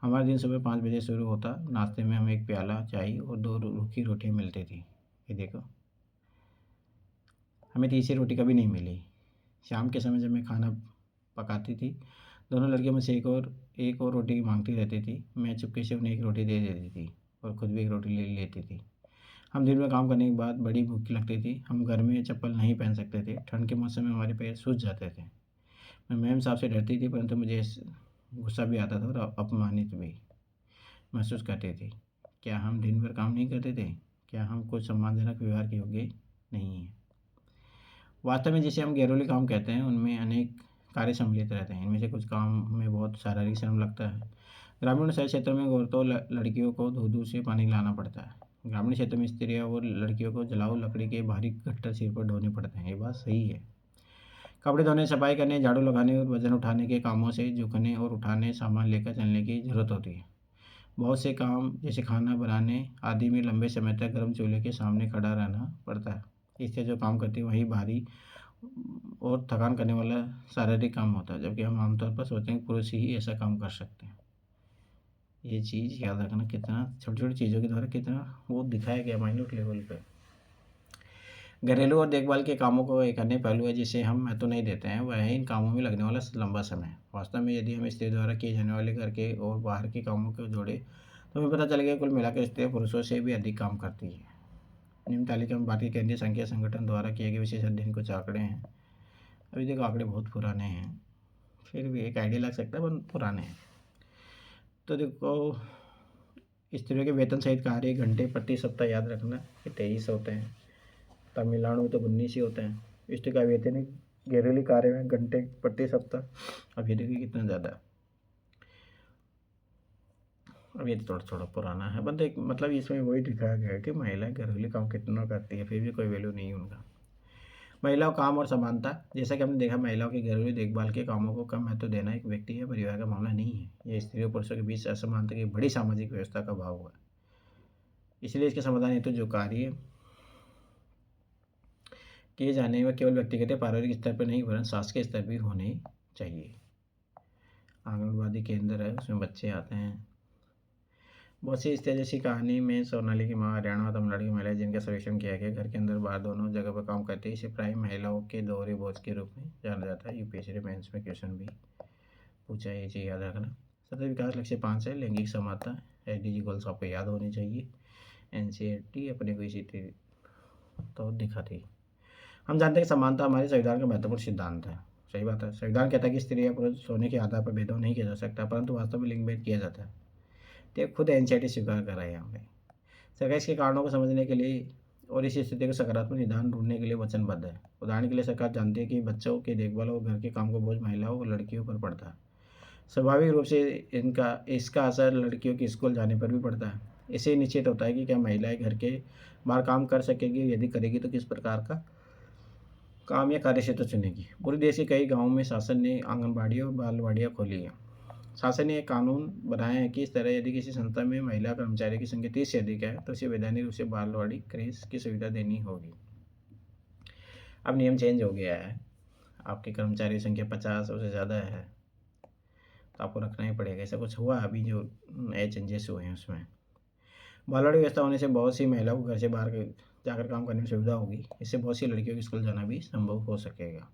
हमारा दिन सुबह 5 बजे शुरू होता। नाश्ते में हमें एक प्याला चाय और 2 रूखी रोटियां मिलती थी। ये देखो, हमें तीसरी रोटी कभी नहीं मिली। शाम के समय जब मैं खाना पकाती थी, दोनों लड़कियों में से एक और रोटी मांगती रहती थी। मैं चुपके से उन्हें एक रोटी दे देती थी और खुद भी एक रोटी ले लेती थी। हम दिन में काम करने के बाद बड़ी भूख लगती थी। हम घर में चप्पल नहीं पहन सकते थे, ठंड के मौसम में हमारे पैर सूज जाते थे। मैं मैम साहब से डरती थी, परंतु मुझे गुस्सा भी आता था और अपमानित भी महसूस करती थी। क्या हम दिन भर काम नहीं करते थे? क्या हम कुछ सम्मानजनक व्यवहार के योग्य नहीं हैं? वास्तव में जिसे हम घरेलू काम कहते हैं, उनमें अनेक कार्य सम्मिलित रहते हैं। इनमें से कुछ काम में बहुत शारीरिक श्रम लगता है। ग्रामीण और शहरी क्षेत्रों में औरतों लड़कियों को दूर दूर से पानी लाना पड़ता है। ग्रामीण क्षेत्र में स्त्रियों और लड़कियों को जलाऊ लकड़ी के भारी गट्ठर सिर पर ढोने पड़ते हैं। ये बात सही है। कपड़े धोने, सफाई करने, झाड़ू लगाने और वजन उठाने के कामों से झुकने और उठाने, सामान लेकर चलने की जरूरत होती है। बहुत से काम जैसे खाना बनाने आदि में लंबे समय तक गर्म चूल्हे के सामने खड़ा रहना पड़ता है। इससे जो काम करती है वही भारी और थकान करने वाला शारीरिक काम होता है, जबकि हम आमतौर पर सोचते हैं कि पुरुष ही ऐसा काम कर सकते हैं। ये चीज़ याद रखना, कितना छोटी छोटी चीज़ों के द्वारा कितना वो दिखाया गया माइन्यूट लेवल पे। घरेलू और देखभाल के कामों को एक अन्य पहलू है जिसे हम महत्व नहीं देते हैं, वह है इन कामों में लगने वाला लंबा समय। वास्तव में यदि हम स्त्री द्वारा किए जाने वाले घर के और बाहर के कामों को जोड़े तो हमें पता चलेगा कुल मिलाकर स्त्रियाँ पुरुषों से भी अधिक काम करती है। निम्न तालिका में भारतीय केंद्रीय संख्या संगठन द्वारा किए गए विशेष अध्ययन कुछ आंकड़े हैं। अभी देखो आंकड़े बहुत पुराने हैं, फिर भी एक आइडिया लग सकता है, पर पुराने हैं। तो देखो, स्त्रियों के वेतन सहित कार्य घंटे प्रति सप्ताह याद रखना कि 23 होते हैं। तमिलनाडु में तो 19 ही होते हैं। स्त्री का वेतन घरेलू कार्य में घंटे प्रति सप्ताह। अब ये देखिए कितना ज़्यादा है। अब ये तो थोड़ा थोड़ा पुराना है, बट एक मतलब इसमें वही दिखाया गया है कि महिलाएं घरेलू काम कितना करती है, फिर भी कोई वैल्यू नहीं है उनका। महिलाओं काम और समानता, जैसा कि हमने देखा महिलाओं की घरेलू देखभाल के कामों को कम महत्व देना एक व्यक्ति या परिवार का मामला नहीं है। यह स्त्री और पुरुषों के बीच असमानता की बड़ी सामाजिक व्यवस्था का भाव हुआ है। इसलिए इसके समाधान हेतु जो कार्य किए जाने में केवल व्यक्तिगत या पारिवारिक स्तर पर नहीं वरन शासकीय स्तर भी होने चाहिए। आंगनबाड़ी केंद्र है, उसमें बच्चे आते हैं। बहुत सी इस तरह जैसी कहानी में सोनाली की माँ हरियाणा और तमिलनाडु की महिलाएं जिनका सर्वेक्षण किया गया घर के अंदर बाहर दोनों जगह पर काम करती है, इसे प्राय महिलाओं के दोहरे बोझ के रूप में जाना जाता है। यूपीएससी मेंस में क्वेश्चन भी पूछा है, ये चीज़ याद रखना। सतत विकास लक्ष्य 5 है, लैंगिक समानता। एसडीजी गोल्स आपको याद होने चाहिए। एनसीईआरटी अपने को इसी तो दिखाती। हम जानते हैं कि समानता हमारे संविधान का महत्वपूर्ण सिद्धांत है। सही बात है, संविधान कहता है कि स्त्री या पुरुष होने के आधार पर भेदभाव नहीं किया जा सकता, परंतु वास्तव में लिंग भेद किया जाता है। तो खुद एनसीईआरटी स्वीकार कर रहा है यहाँ पे। सरकार इसके कारणों को समझने के लिए और इस स्थिति को सकारात्मक निदान ढूंढने के लिए वचनबद्ध है। उदाहरण के लिए सरकार जानती है कि बच्चों की देखभाल और घर के काम का बोझ महिलाओं और लड़कियों पर पड़ता है। स्वाभाविक रूप से इसका असर लड़कियों के स्कूल जाने पर भी पड़ता है। इससे निश्चित होता है कि क्या महिलाएं घर के बाहर काम कर सकेगी, यदि करेगी तो किस प्रकार का काम या कार्य क्षेत्र चुनेगी। पूरे देश के कई गाँवों में शासन ने आंगनबाड़ी और बालवाड़ियाँ खोली हैं। शासन ने एक कानून बनाया है कि इस तरह यदि किसी संस्था में महिला कर्मचारी की संख्या 30 से अधिक है तो उसे वैधानिक रूप से बालवाड़ी क्रेश की सुविधा देनी होगी। अब नियम चेंज हो गया है, आपकी कर्मचारी संख्या 50 उससे ज़्यादा है तो आपको रखना ही पड़ेगा। ऐसा कुछ हुआ अभी जो नए चेंजेस हुए हैं उसमें। बालवाड़ी व्यवस्था होने से बहुत सी महिलाओं को घर से बाहर जाकर काम करने में सुविधा होगी। इससे बहुत सी लड़कियों को स्कूल जाना भी संभव हो सकेगा।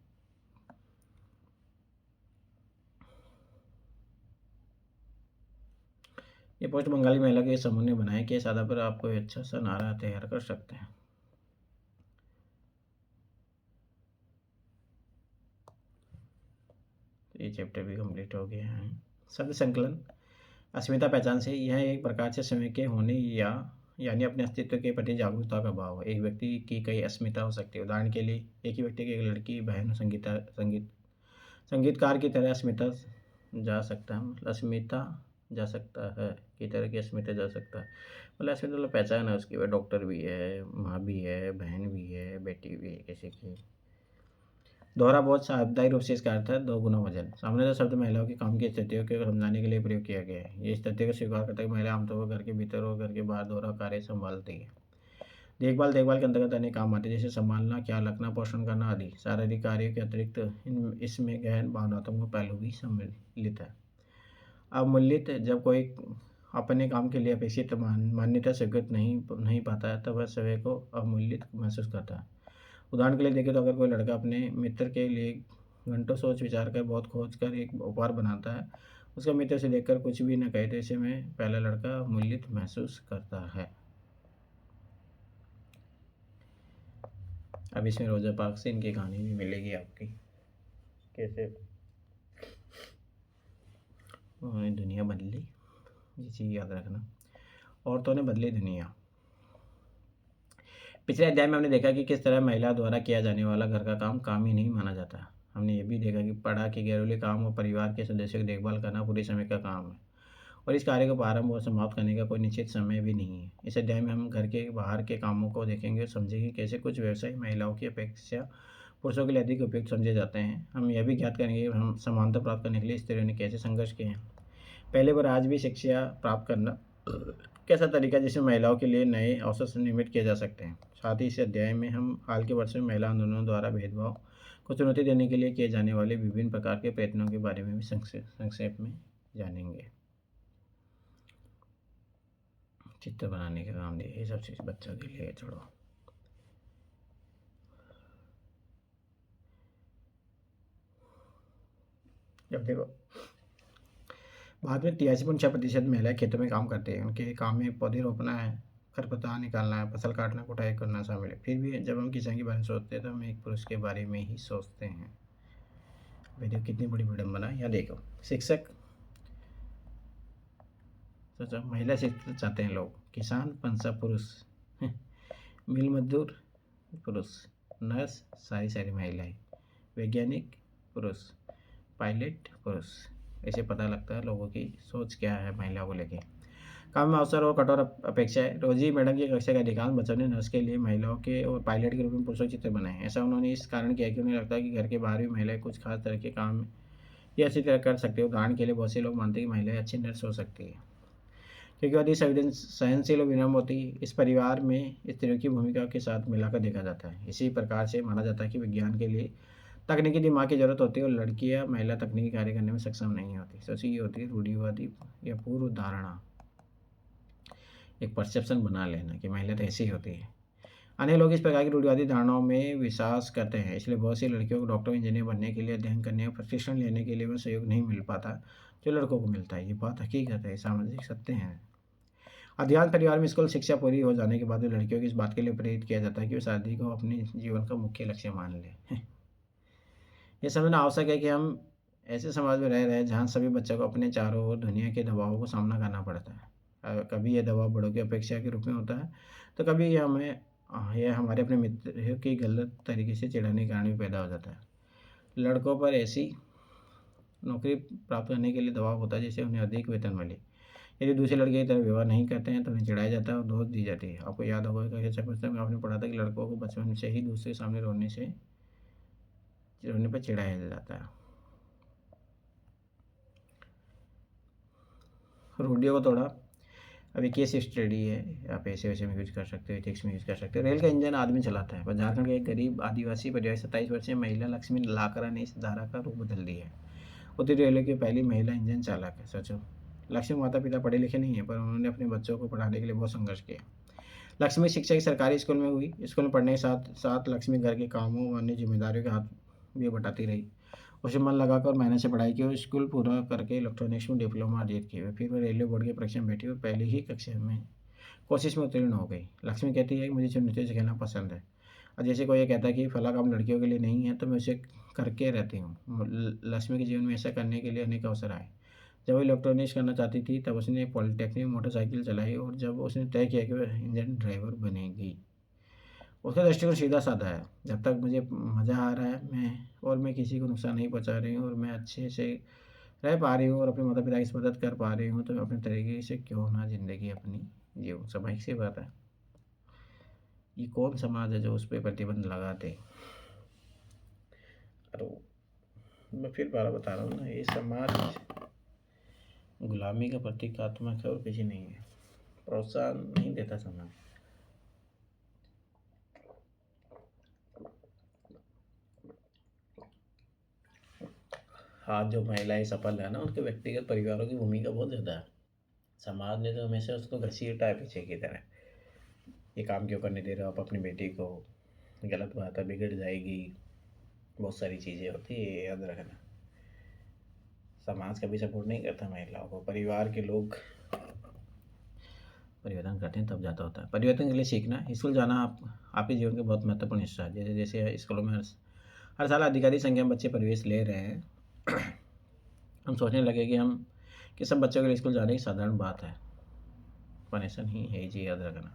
ये पोस्ट बंगाली महिला के समूह ने बनाया कि इस आधार पर आप कोई अच्छा सा नारा तैयार कर सकते हैं। तो ये चैप्टर भी कंप्लीट हो गया है। शब्द संकलन। अस्मिता पहचान से यह एक प्रकार से स्वयं के होने यानी अपने अस्तित्व के प्रति जागरूकता का भाव है। एक व्यक्ति की कई अस्मिता हो सकती है। उदाहरण के लिए एक ही व्यक्ति की एक लड़की, बहन, संगीतकार की तरह अस्मिता जा सकता है। अस्मिता जा सकता है की तरह की अस्मिता जा सकता है, मतलब अस्मिता मतलब पहचान है उसकी। वह डॉक्टर भी है, माँ भी है, बहन भी है, बेटी भी है किसी की। दोहरा बहुत साप्ताहिक रूप से इसका अर्थ है 2 गुना वजन। सामान्यतः शब्द महिलाओं के काम की स्थितियों को समझाने के लिए प्रयोग किया गया है। ये स्थिति को स्वीकार करता है कि महिला आमतौर पर घर के भीतर और घर के बाहर दोहरा कार्य संभालती है। देखभाल के अंतर्गत अनेक काम आते हैं, जैसे संभालना, ख्याल रखना, पोषण करना आदि। शारीरिक कार्यों के अतिरिक्त इसमें गहन भावनात्मक पहलू भी सम्मिलित है। अवमूल्यित, जब कोई अपने काम के लिए अपेक्षित मान्यता स्वीकृत नहीं पाता है तब वह स्वयं को अवमूल्यित महसूस करता है। उदाहरण के लिए देखें तो अगर कोई लड़का अपने मित्र के लिए घंटों सोच विचार कर बहुत खोज कर एक उपहार बनाता है, उसका मित्र उसे देखकर कुछ भी न कहे तो ऐसे में पहला लड़का अवमूल्यित महसूस करता है। अब इसमें रोजा पार्क से इनकी कहानी भी मिलेगी आपकी, कैसे दुनिया बदली, ये चीज़ याद रखना। औरतों ने बदली दुनिया। पिछले अध्याय में हमने देखा कि किस तरह महिला द्वारा किया जाने वाला घर का काम ही नहीं माना जाता। हमने ये भी देखा कि पढ़ा कि घरेलू काम और परिवार के सदस्यों की देखभाल करना पूरे समय का काम है और इस कार्य को प्रारंभ और समाप्त करने का कोई निश्चित समय भी नहीं है। इस अध्याय में हम घर के बाहर के कामों को देखेंगे और समझेंगे कैसे कुछ व्यवसाय महिलाओं की अपेक्षा पुरुषों के लिए अधिक उपयुक्त समझे जाते हैं। हम यह भी ज्ञात करेंगे कि हम समानता प्राप्त करने के लिए स्त्रियों ने कैसे संघर्ष किए हैं। पहले बार आज भी शिक्षा प्राप्त करना कैसा तरीका जिसमें महिलाओं के लिए नए अवसर निर्मित किए जा सकते हैं। साथ ही इस अध्याय में हम हाल के वर्षों में महिला आंदोलनों द्वारा भेदभाव को चुनौती देने के लिए किए जाने वाले विभिन्न प्रकार के प्रयत्नों के बारे में भी संक्षेप में जानेंगे। चित्र बनाने का काम दिया, ये सब चीज़ बच्चों के लिए छोड़ो। जब देखो भारत में 83.6% महिलाएं खेतों में काम करते हैं। उनके काम में पौधे रोपना है, खरपतवार निकालना है, फसल काटना, कुटाई करना शामिल है। फिर भी जब हम किसान के बारे में सोचते हैं तो हम एक पुरुष के बारे में ही सोचते हैं। वीडियो कितनी बड़ी विडम्बना है। यहाँ देखो, शिक्षक सोचो, महिला शिक्षित चाहते हैं लोग, किसान पंसा पुरुष, मिल मजदूर पुरुष, नर्स सारी सारी महिलाएं, वैज्ञानिक पुरुष, पायलट पुरुष। ऐसे पता लगता है लोगों की सोच क्या है महिलाओं को लेके। काम अवसर और कठोर अपेक्षाएं। रोजी मैडम की कक्षा के अधिकांश बच्चों ने नर्स के लिए महिलाओं के और पायलट के रूप में पुरुषों के चित्र बनाए। ऐसा उन्होंने इस कारण किया कि उन्हें लगता है कि घर के बाहर भी महिलाएं कुछ खास तरह के काम ये अच्छी तरह कर सकती है। उदाहरण के लिए बहुत से लोग मानते हैं कि महिलाएं अच्छी नर्स हो सकती है क्योंकि अधिक सहनशील और विनम्र होती है। इस परिवार में स्त्रियों की भूमिका के साथ मिलाकर देखा जाता है। इसी प्रकार से माना जाता है कि विज्ञान के लिए तकनीकी दिमाग की जरूरत होती है और लड़कियां महिला तकनीकी कार्य करने में सक्षम नहीं होती। सोचिए, ये होती है रूढ़िवादी या पूर्व धारणा, एक परसेप्शन बना लेना कि महिला तो ऐसी ही होती है। अन्य लोग इस प्रकार की रूढ़िवादी धारणाओं में विश्वास करते हैं, इसलिए बहुत सी लड़कियों को डॉक्टर इंजीनियर बनने के लिए अध्ययन करने और प्रशिक्षण लेने के लिए वह सहयोग नहीं मिल पाता जो लड़कों को मिलता है। ये बात हकीकत है, सामाजिक सत्य है। अधिकांश परिवार में स्कूल शिक्षा पूरी हो जाने के बाद भी लड़कियों को इस बात के लिए प्रेरित किया जाता है कि वे शादी को अपने जीवन का मुख्य लक्ष्य मान लें। यह समझना आवश्यक है कि हम ऐसे समाज में रह रहे हैं जहाँ सभी बच्चों को अपने चारों ओर दुनिया के दबावों को सामना करना पड़ता है। कभी यह दबाव बड़ों की अपेक्षा के रूप में होता है, तो कभी यह हमारे अपने मित्र की गलत तरीके से चिढ़ाने के कारण भी पैदा हो जाता है। लड़कों पर ऐसी नौकरी प्राप्त करने के लिए दबाव होता है जिससे उन्हें अधिक वेतन मिले। यदि दूसरे लड़के की तरह व्यवहार नहीं करते हैं तो उन्हें चिढ़ाया जाता है और दोष दी जाती है। आपको याद होगा कि अच्छा पुस्तक में आपने पढ़ा था कि लड़कों को बचपन से ही दूसरे के सामने रोने पर चिढ़ाया जाता है। रूढ़ियों को तोड़ा। अब एक केस स्टडी है, आप ऐसे वैसे में यूज कर सकते हो, एथिक्स में यूज कर सकते हो। रेल का इंजन आदमी चलाता है, पर झारखंड के एक गरीब आदिवासी परिवार 27 वर्षीय महिला लक्ष्मी लाकरा ने इस धारा का रूप बदल दिया है। उत्तरी रेलवे की पहली महिला इंजन चालक है। सोचो, लक्ष्मी माता पिता पढ़े लिखे नहीं है, पर उन्होंने अपने बच्चों को पढ़ाने के लिए बहुत संघर्ष किया। लक्ष्मी शिक्षा एक सरकारी स्कूल में हुई। स्कूल में पढ़ने के साथ साथ लक्ष्मी घर के कामों और अन्य जिम्मेदारियों के हाथ भी बटाती रही। उसे मन लगाकर मेहनत से पढ़ाई की और स्कूल पूरा करके इलेक्ट्रॉनिक्स में डिप्लोमा अर्जित किया। फिर वह रेलवे बोर्ड की परीक्षा में बैठी और पहली ही कक्षा में कोशिश में उत्तीर्ण हो गई। लक्ष्मी कहती है कि मुझे नृत्य सीखना पसंद है, और जैसे कोई ये कहता है कि फला काम लड़कियों के लिए नहीं है तो मैं उसे करके रहती हूँ। लक्ष्मी के जीवन में ऐसा करने के लिए अनेक अवसर आए। जब वो इलेक्ट्रॉनिक्स करना चाहती थी तब उसने पॉलिटेक्निक मोटरसाइकिल चलाई, और जब उसने तय किया कि वह इंजन ड्राइवर बनेगी। उसका दृष्टिकोण सीधा साधा है, जब तक मुझे मज़ा आ रहा है मैं किसी को नुकसान नहीं पहुंचा रही हूँ और मैं अच्छे से रह पा रही हूँ और अपने माता पिता की मदद कर पा रही हूँ, तो मैं अपने तरीके से क्यों ना ज़िंदगी अपनी जीऊँ। स्वाभाविक सी बात है। ये कौन समाज है जो उस पर प्रतिबंध लगा दे? अरे मैं फिर बार बता रहा हूँ ना, ये समाज गुलामी का प्रतीकात्मक है और कुछ नहीं है। प्रोत्साहन नहीं देता समाज। आज जो महिलाएं सफल है ना, उनके व्यक्तिगत परिवारों की भूमिका बहुत ज़्यादा है। समाज ने तो हमेशा उसको घसीटा है पीछे की तरह। ये काम क्यों करने दे रहे हो आप अपनी बेटी को, गलत बात है, बिगड़ जाएगी, बहुत सारी चीज़ें होती है, ये याद रखना। समाज कभी सपोर्ट नहीं करता महिलाओं को। परिवार के लोग परिवर्तन करते हैं तब जाता होता है। परिवर्तन के लिए सीखना। स्कूल जाना आपके जीवन का बहुत महत्वपूर्ण हिस्सा है। जैसे जैसे स्कूलों में हर साल अधिकाधिक संख्या में बच्चे प्रवेश ले रहे हैं, हम सोचने लगे कि सब बच्चों के लिए स्कूल जाने की साधारण बात है, पर ऐसा नहीं है जी, याद रखना।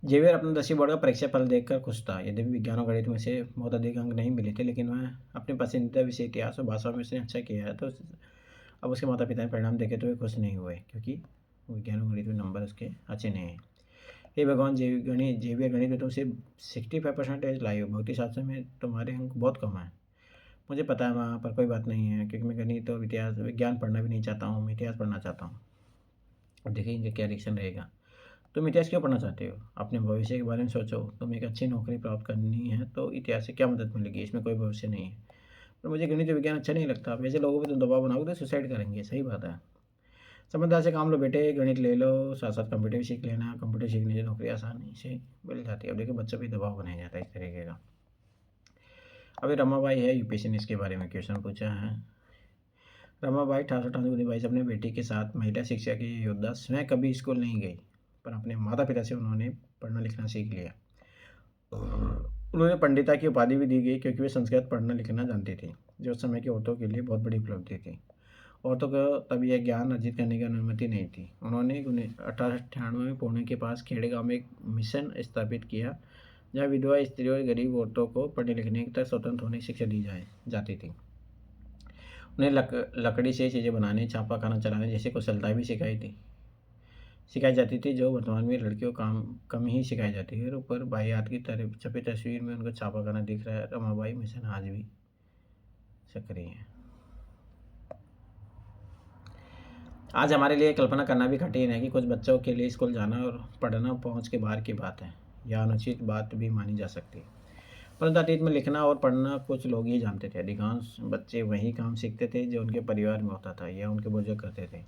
जेवियर अपना 10वीं बोर्ड का परीक्षा फल देखकर खुश था। यद्यपि विज्ञान और गणित में से बहुत अधिक अंक नहीं मिले थे, लेकिन वह अपने पसंदीदा विषय इतिहास और भाषा में उसने अच्छा किया है। तो अब उसके माता पिता ने परिणाम देखे तो वे खुश नहीं हुए, क्योंकि विज्ञान और गणित में नंबर उसके अच्छे नहीं हैं। हे भगवान, जेवियर गणित में तुम सिर्फ 65% लाई हो, भौतिक शास्त्र में तुम्हारे अंक बहुत कम है। मुझे पता है वहाँ पर कोई बात नहीं है, क्योंकि मैं गणित और इतिहास विज्ञान पढ़ना भी नहीं चाहता हूँ, मैं इतिहास पढ़ना चाहता हूँ। अब देखिए इनका क्या रिएक्शन रहेगा। तुम इतिहास क्यों पढ़ना चाहते हो? अपने भविष्य के बारे में सोचो। तुम्हें एक अच्छी नौकरी प्राप्त करनी है तो इतिहास से क्या मदद मिलेगी? इसमें कोई भविष्य नहीं है। पर मुझे गणित विज्ञान अच्छा नहीं लगता। वैसे लोगों पर तुम दबाव बनाओगे तो सुसाइड करेंगे। सही बात है। समझदार से काम लो बेटे, गणित ले लो, साथ साथ कंप्यूटर भी सीख लेना। कंप्यूटर सीखने से नौकरी आसानी से मिल जाती है। अब देखिए बच्चों पर दबाव बनाया जाता है इस तरीके का। अभी रमाबाई है, यूपीएससी ने इसके बारे में क्वेश्चन पूछा है। रमाबाई 1898 से अपने बेटी के साथ महिला शिक्षा की योद्धा स्वयं कभी स्कूल नहीं गई, पर अपने माता पिता से उन्होंने पढ़ना लिखना सीख लिया। उन्होंने पंडिता की उपाधि भी दी गई, क्योंकि वे संस्कृत पढ़ना लिखना जानती थी, जो उस समय की औरतों के लिए बहुत बड़ी उपलब्धि थी। औरतों को तब यह ज्ञान अर्जित करने की अनुमति नहीं थी। उन्होंने 1898 में पुणे के पास खेड़े गांव में एक मिशन स्थापित किया, जहाँ विधवा स्त्रियों और गरीब औरतों को पढ़ने लिखने तक स्वतंत्र होने की शिक्षा दी जाती थी। उन्हें लकड़ी से चीज़ें बनाने, छापा खाना चलाने जैसी कुशलताएँ भी सिखाई जाती थी, जो वर्तमान में लड़कियों को कम ही सिखाई जाती है। और ऊपर बाएं हाथ की तरफ छपी तस्वीर में उनका छापा खाना दिख रहा है। रमाबाई मिशन आज भी सक्रिय है। आज हमारे लिए कल्पना करना भी कठिन है कि कुछ बच्चों के लिए स्कूल जाना और पढ़ना पहुंच के बाहर की बात है, या अनुचित बात भी मानी जा सकती है। परंतु अतीत में लिखना और पढ़ना कुछ लोग ही जानते थे। अधिकांश बच्चे वही काम सीखते थे जो उनके परिवार में होता था या उनके बुजुर्ग करते थे।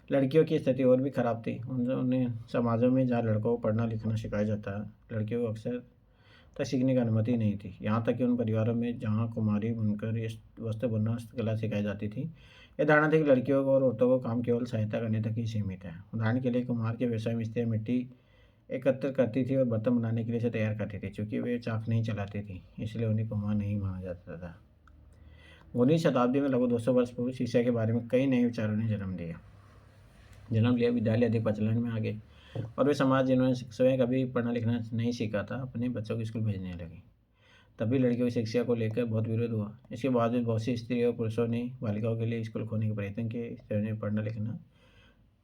लड़कियों की स्थिति और भी खराब थी। उन्हें समाजों में जहाँ लड़कों को पढ़ना लिखना सिखाया जाता, लड़कियों को अक्सर तक सीखने की अनुमति नहीं थी। यहाँ तक कि उन परिवारों में जहाँ कुमारी बनकर वस्त्र बुनना हस्तकला सिखाई जाती थी, यह धारणा थी कि लड़कियों को और औरतों को काम केवल सहायता करने तक ही सीमित है। उदाहरण के लिए कुम्हार के व्यवसाय में स्त्रियाँ मिट्टी एकत्र करती थी और बर्तन बनाने के लिए इसे तैयार करती थी। चूँकि वे चाक नहीं चलाती थी, इसलिए उन्हें कुम्हार नहीं माना जाता था। 19वीं शताब्दी में लगभग 200 वर्ष पूर्व शिक्षा के बारे में कई नए विचारों ने जन्म लिया। विद्यालय अधिक प्रचलन में आ गए और वे समाज जिन्होंने स्वयं कभी पढ़ना लिखना नहीं सीखा था, अपने बच्चों को स्कूल भेजने लगे। तभी लड़कियों की शिक्षा को लेकर बहुत विरोध हुआ। इसके बावजूद बहुत सी स्त्रियों और पुरुषों ने बालिकाओं के लिए स्कूल खोलने के प्रयत्न किए। स्त्रियों ने पढ़ना लिखना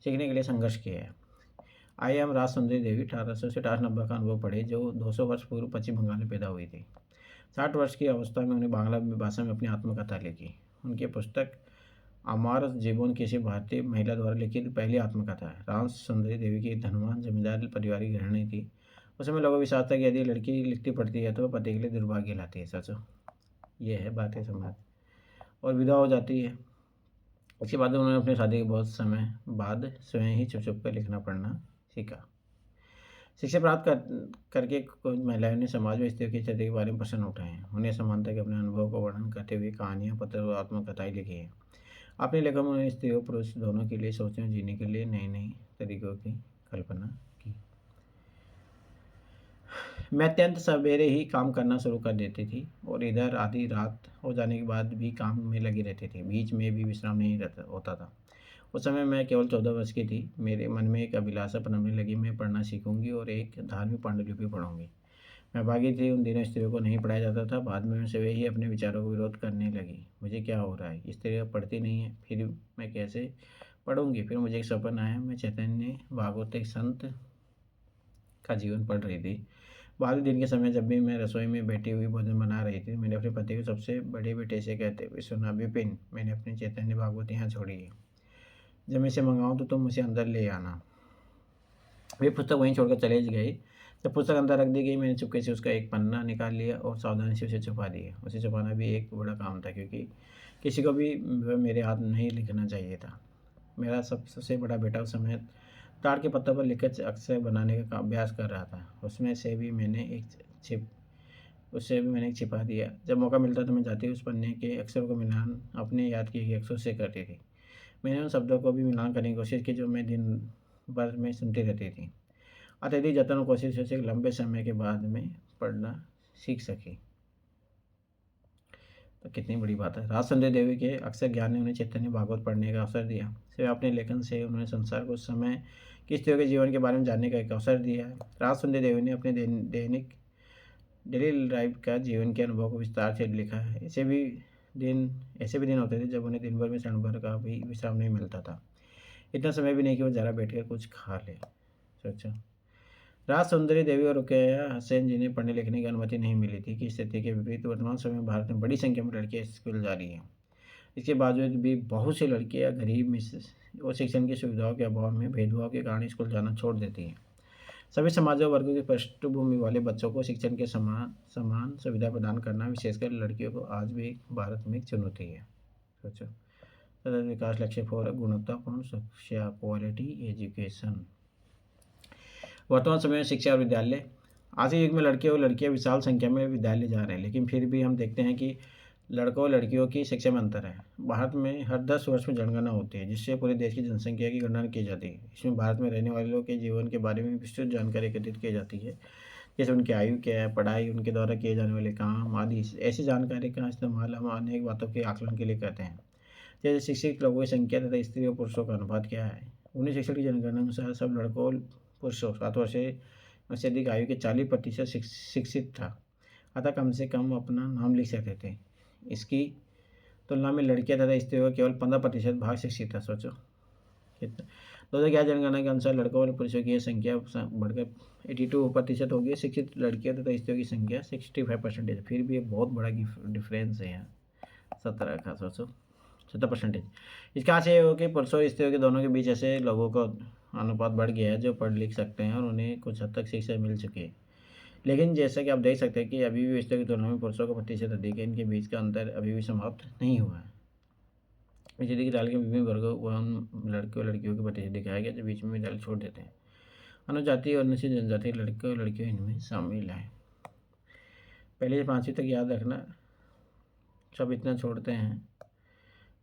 सीखने के लिए संघर्ष किया है। आइए हम राज सुंदरी देवी 1800 से 1890 का अनुभव पढ़े, जो 200 वर्ष पूर्व पश्चिम बंगाल में पैदा हुई थी। 60 वर्ष की अवस्था में उन्हें बांग्ला भाषा में अपनी आत्मकथा लिखी। उनकी पुस्तक अमर जीवन किसी भारतीय महिला द्वारा लिखित पहली आत्मकथा है। राज सुंदरी देवी की धनवान जमींदार परिवार की गृहिणी थी। उस समय लोगों को विश्वास था कि यदि लड़की लिखती पढ़ती है तो वह पति के लिए दुर्भाग्य लाती है। सोचो, ये है भारतीय समाज। और विधवा हो जाती है। उसके बाद उन्होंने अपनी शादी के बहुत समय बाद स्वयं ही छुप छुप कर लिखना पढ़ना सीखा। शिक्षा प्राप्त करके कुछ महिलाओं ने समाज में स्त्रियों की स्थिति के बारे में प्रश्न उठाए हैं। उन्हें समानता के अपने अनुभव को वर्णन करते हुए कहानियाँ, पत्र और आत्मकथाएं लिखी हैं। अपने लेखों में उन्होंने स्त्रियों पुरुष दोनों के लिए सोचने और जीने के लिए नए नए तरीकों की कल्पना की। मैं अत्यंत सवेरे ही काम करना शुरू कर देती थी और इधर आधी रात हो जाने के बाद भी काम में लगी रहती थी। बीच में भी विश्राम नहीं होता था। उस समय मैं केवल 14 वर्ष की थी। मेरे मन में एक अभिलाषा पनपने लगी, मैं पढ़ना सीखूंगी और एक धार्मिक पांडुलिपि पढ़ूंगी। मैं भागी थी। उन दिनों स्त्रियों को नहीं पढ़ाया जाता था। बाद में स्वयं ही अपने विचारों का विरोध करने लगी। मुझे क्या हो रहा है, स्त्रियाँ पढ़ती नहीं है, फिर मैं कैसे पढ़ूंगी। फिर मुझे एक सपना आया, मैं चैतन्य भागवत एक संत का जीवन पढ़ रही थी। बाद दिन के समय जब भी मैं रसोई में बैठी हुई भोजन बना रही थी, मैंने अपने पति को सबसे बड़े बेटे से कहते हुए सुना, विपिन, मैंने अपनी चैतन्य भागवत यहाँ छोड़ी है। जब मैं इसे मंगाऊँ तो तुम उसे अंदर ले आना। वे पुस्तक वहीं छोड़कर चले गए। जब पुस्तक अंदर रख दी गई, मैंने चुपके से उसका एक पन्ना निकाल लिया और सावधानी से उसे छुपा दिया। उसे छुपाना भी एक बड़ा काम था, क्योंकि किसी को भी मेरे हाथ नहीं लिखना चाहिए था। मेरा सबसे बड़ा बेटा उस समय ताड़ के पत्तों पर लिखकर अक्षर बनाने का अभ्यास कर रहा था। उससे भी मैंने एक छिपा दिया। जब मौका मिलता तो मैं जाती उस पन्ने के अक्षरों को मिलान अपने याद किए गए अक्षरों से करती थी। मैंने उन शब्दों को भी मिलान करने की कोशिश की जो मैं दिन भर में सुनती रहती थी। अत्यधिक जतन और कोशिश से एक लंबे समय के बाद में पढ़ना सीख सकी। तो कितनी बड़ी बात है। राज सुंदरी देवी के अक्षर ज्ञान ने उन्हें चैतन्य भागवत पढ़ने का अवसर दिया। सिर्फ अपने लेखन से उन्होंने संसार को उस समय की स्त्रियों के जीवन के बारे में जानने का एक अवसर दिया है। राज सुंदरी देवी ने अपने दैनिक डेली लाइफ का जीवन के अनुभव को विस्तार से लिखा है। ऐसे भी दिन होते थे जब उन्हें दिन भर में क्षण भर का भी विश्राम नहीं मिलता था। इतना समय भी नहीं कि वो ज़रा बैठकर कुछ खा ले। सोचो, राज सुंदरी देवी और रुकैया हसैन जिन्हें पढ़ने लिखने की अनुमति नहीं मिली थी की स्थिति के विपरीत वर्तमान समय में भारत में बड़ी संख्या में लड़कियां स्कूल जा रही हैं। इसके बावजूद भी बहुत सी लड़कियां गरीब और शिक्षण की सुविधाओं के अभाव में भेदभाव के कारण स्कूल जाना छोड़ देती हैं। सभी समाजों वर्गों की पृष्ठभूमि वाले बच्चों को शिक्षण के समान सुविधा प्रदान करना, विशेषकर लड़कियों को, आज भी भारत में एक चुनौती है। सोचो, सतत विकास लक्ष्य 4 गुणवत्तापूर्ण शिक्षा, क्वालिटी एजुकेशन। वर्तमान समय में शिक्षा और विद्यालय। आज के युग में लड़के और लड़कियां विशाल संख्या में विद्यालय जा रहे हैं, लेकिन फिर भी हम देखते हैं कि लड़कों और लड़कियों की शिक्षा में अंतर है। भारत में हर 10 वर्ष में जनगणना होती है, जिससे पूरे देश की जनसंख्या की गणना की जाती है। इसमें भारत में रहने वाले लोगों के जीवन के बारे में विस्तृत जानकारी एकत्रित की जाती है, जैसे उनकी आयु क्या है, पढ़ाई, उनके द्वारा किए जाने वाले काम आदि। ऐसी जानकारी का इस्तेमाल हम अनेक बातों के आकलन के लिए करते हैं। जैसे शिक्षित लोगों की संख्या तथा स्त्री और पुरुषों का अनुपात क्या है। 1961 की जनगणना अनुसार सब लड़कों और पुरुषों 7 वर्ष से अधिक आयु के 40% शिक्षित था, अतः कम से कम अपना नाम लिख सकते थे। इसकी तुलना में लड़कियां तथा स्त्रियों का केवल 15% भाग शिक्षित था। सोचो कितना। 2011 जनगणना के अनुसार लड़कों और पुरुषों की यह संख्या बढ़कर 82% हो गई। शिक्षित लड़कियों तथा स्त्रियों की संख्या 65% है। फिर भी ये बहुत बड़ा डिफरेंस है यहाँ 17 का। सोचो 70%। इसका अर्थ ये हो कि पुरुषों और स्त्रियों के दोनों के बीच ऐसे लोगों का अनुपात बढ़ गया है जो पढ़ लिख सकते हैं और उन्हें कुछ हद तक शिक्षा मिल चुकी है। लेकिन जैसा कि आप देख सकते हैं कि अभी भी स्त्रियों की तुलना में पुरुषों का प्रतिशत अधिक है। इनके बीच का अंतर अभी भी समाप्त नहीं हुआ है। बिजली की डाल के विभिन्न वर्गों व लड़के और लड़कियों के प्रतिशत दिखाया गया जो बीच में डाल छोड़ देते हैं। अनुजाति और अनुसूचित जनजाति लड़के और लड़कियों इनमें शामिल हैं। पहले से 5वीं तक याद रखना, सब इतना छोड़ते हैं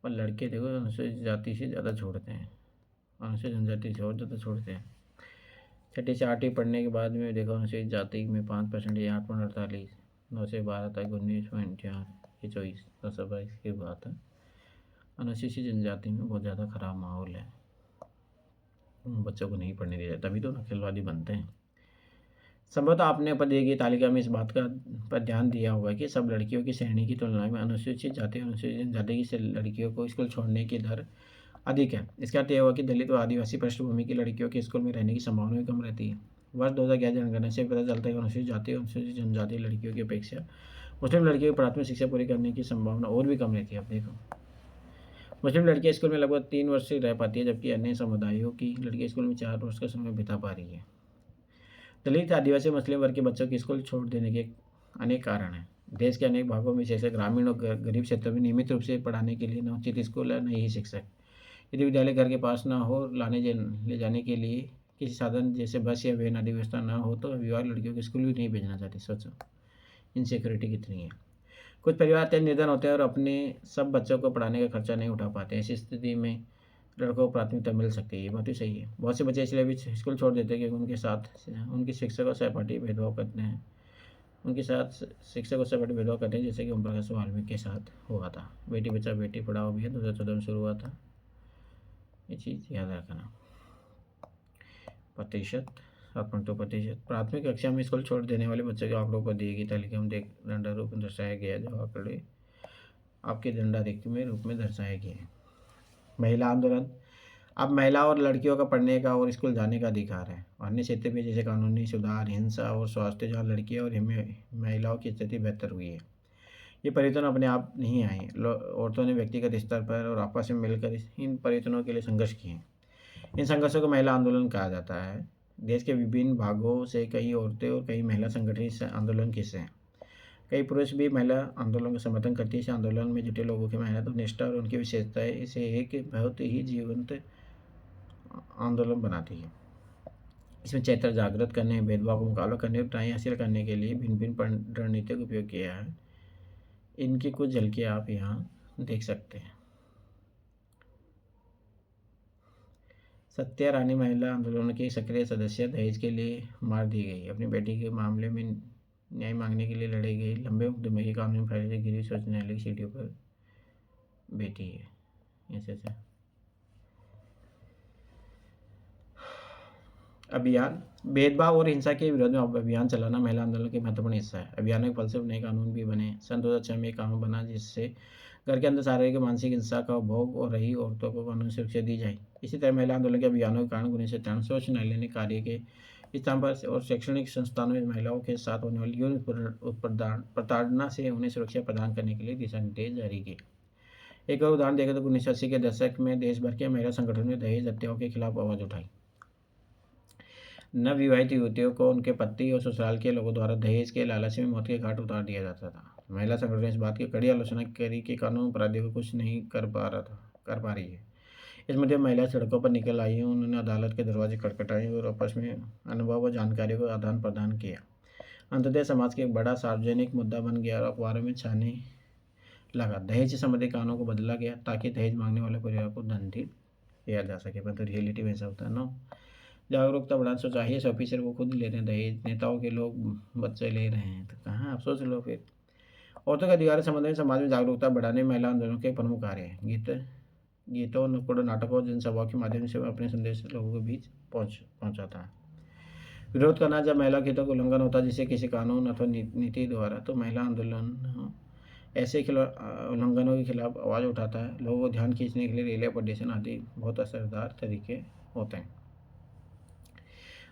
और लड़के देखो अनुसूचित जाति से ज़्यादा छोड़ते हैं, अनुसूचित जनजाति से और ज़्यादा छोड़ते हैं। 6ठी से 8वीं पढ़ने के बाद में देखो अनुसूचित जाति में 5%, 8.48, 9 से 12 तक 19.4, ये 24, 10 से 22 की बात है। अनुसूचित जनजाति में बहुत ज़्यादा खराब माहौल है, बच्चों को नहीं पढ़ने दिया जाता, तभी तो नक्सलवादी बनते हैं। संभवतः आपने ऊपर दी गई तालिका में इस बात का पर ध्यान दिया होगा कि सब लड़कियों की श्रेणी की तुलना में अनुसूचित जाति अनुसूचित जनजाति की लड़कियों को स्कूल छोड़ने की दर अधिक है। इसका अर्थ यह हुआ कि दलित व आदिवासी पृष्ठभूमि की लड़कियों के स्कूल में रहने की संभावना भी कम रहती है। वर्ष 2011 जनगणना से पता चलता है कि अनुसूचित जाति और अनुसूचित जनजाति लड़कियों की अपेक्षा मुस्लिम लड़कियों की प्राथमिक शिक्षा पूरी करने की संभावना और भी कम रहती है। अब देखो मुस्लिम लड़कियां स्कूल में लगभग 3 वर्ष से रह पाती है, जबकि अन्य समुदायों की लड़कियां स्कूल में 4 वर्ष का समय बिता पा रही है। दलित आदिवासी मुस्लिम वर्ग के बच्चों की स्कूल छोड़ देने के अनेक कारण हैं। देश के अनेक भागों में जैसे ग्रामीण और गरीब क्षेत्रों में नियमित रूप से पढ़ाने के लिए न उचित स्कूल है न ही शिक्षक। यदि विद्यालय घर के पास न हो, ले जाने के लिए किसी साधन जैसे बस या वैन आदि व्यवस्था न हो तो अभिभावक लड़कियों को स्कूल भी नहीं भेजना चाहते। सोचो इनसिक्योरिटी कितनी है। कुछ परिवार अत्यंत निर्धन होते हैं और अपने सब बच्चों को पढ़ाने का खर्चा नहीं उठा पाते। ऐसी स्थिति में लड़कों को प्राथमिकता मिल सकती है। ये बात भी सही है। बहुत से बच्चे इसलिए भी स्कूल छोड़ देते हैं क्योंकि उनके साथ उनके शिक्षक और सहपाठी भेदभाव करते हैं। उनके साथ शिक्षक और सहपाठी भेदभाव करते हैं, जैसे कि ओम प्रकाश वाल्मीकि के साथ हुआ था। बेटी बचाओ बेटी पढ़ाओ अभियान 2014 में शुरू हुआ था। ये चीज़ याद रखना। प्रतिशत 7.2%। प्राथमिक कक्षा में स्कूल छोड़ देने वाले बच्चों के आंकड़ों पर दी गई तालिका में दंडा रूप में दर्शाया गया, जो आंकड़े आपके दंडारेख में रूप में दर्शाए गए हैं। महिला आंदोलन। अब महिला और लड़कियों का पढ़ने का और स्कूल जाने का अधिकार है। अन्य क्षेत्र में जैसे कानूनी सुधार, हिंसा और स्वास्थ्य, जहाँ लड़कियों और महिलाओं की स्थिति बेहतर हुई है। ये परिवर्तन अपने आप नहीं आए। औरतों ने व्यक्तिगत स्तर पर और आपस में मिलकर इन परिवर्तनों के लिए संघर्ष किए। इन संघर्षों को महिला आंदोलन कहा जाता है। देश के विभिन्न भागों से कई औरतें और कई महिला संगठन इस आंदोलन के हिस्से हैं। कई पुरुष भी महिला आंदोलन का समर्थन करते हैं। इस आंदोलन में जुटे लोगों की मेहनत और निष्ठा और उनकी विशेषताएं इसे एक बहुत ही जीवंत आंदोलन बनाती है। इसमें चैत्र जागृत करने, भेदभाव का मुकाबला करने और न्याय हासिल करने के लिए भिन्न भिन्न रणनीतियों का उपयोग किया है। इनकी कुछ झलकियाँ आप यहाँ देख सकते हैं। सत्या रानी महिला आंदोलन की सक्रिय सदस्य, दहेज के लिए मार दी गई। अपनी बेटी के मामले में न्याय मांगने के लिए लड़े गई। लंबे मुकदमे के कानूनी फायदे से गिरी सर्वोच्च न्यायालय की सीढ़ियों पर बैठी है। ऐसे अभियान। भेदभाव और हिंसा के विरोध में अभियान चलाना महिला आंदोलन के महत्वपूर्ण हिस्सा है। अभियानों के फल से नए कानून भी बने। सन 2006 में एक कानून बना जिससे घर के अंदर शारीरिक और मानसिक हिंसा का भोग और रही औरतों को कानूनी सुरक्षा दी जाए। इसी तरह महिला आंदोलन के अभियानों के कारण 1993 सर्वोच्च न्यायालय ने कार्य के स्थान पर और शैक्षणिक संस्थानों में महिलाओं के साथ होने वाली यौन प्रताड़ना से उन्हें सुरक्षा प्रदान करने के लिए दिशा निर्देश जारी किए। एक और उदाहरण देखें तो 1980 के दशक में देश भर के महिला संगठनों ने दहेज हत्याओं के खिलाफ आवाज उठाई। नवविवाहित युवतियों को उनके पति और ससुराल के लोगों द्वारा दहेज के लालच में मौत के घाट उतार दिया जाता था। महिला संगठन ने इस बात की कड़ी आलोचना करी कि कानून अपराधियों को कुछ नहीं कर पा रही है। इस मुद्दे में महिलाएं सड़कों पर निकल आई। उन्होंने अदालत के दरवाजे खटखटाए और आपस में अनुभव और जानकारी को आदान प्रदान किया। अंततः समाज के एक बड़ा सार्वजनिक मुद्दा बन गया और अखबारों में छाने लगा। दहेज से संबंधित कानून को बदला गया ताकि दहेज मांगने वाले परिवार को दंडित किया जा सके। परंतु रियलिटी में ऐसा होता है ना। जागरूकता बढ़ाना तो चाहिए। ऑफिसर वो खुद ले रहे हैं दहेज, नेताओं के लोग बच्चे ले रहे हैं, तो कहाँ आप सोच लो फिर। औरतों के अधिकार संबंध में समाज में जागरूकता बढ़ाने महिला आंदोलन के प्रमुख कार्य हैं। गीत गीतों, नुक्कड़ नाटकों, जनसभाओं के माध्यम से वह अपने संदेश लोगों के बीच पहुंचाता है। विरोध करना जब महिला के हितों का उल्लंघन होता है, जिसे किसी कानून अथवा नीति द्वारा, तो महिला आंदोलन ऐसे उल्लंघनों के खिलाफ आवाज़ उठाता है। लोगों को ध्यान खींचने के लिए रैलियां, प्रदर्शन आदि बहुत असरदार तरीके होते हैं।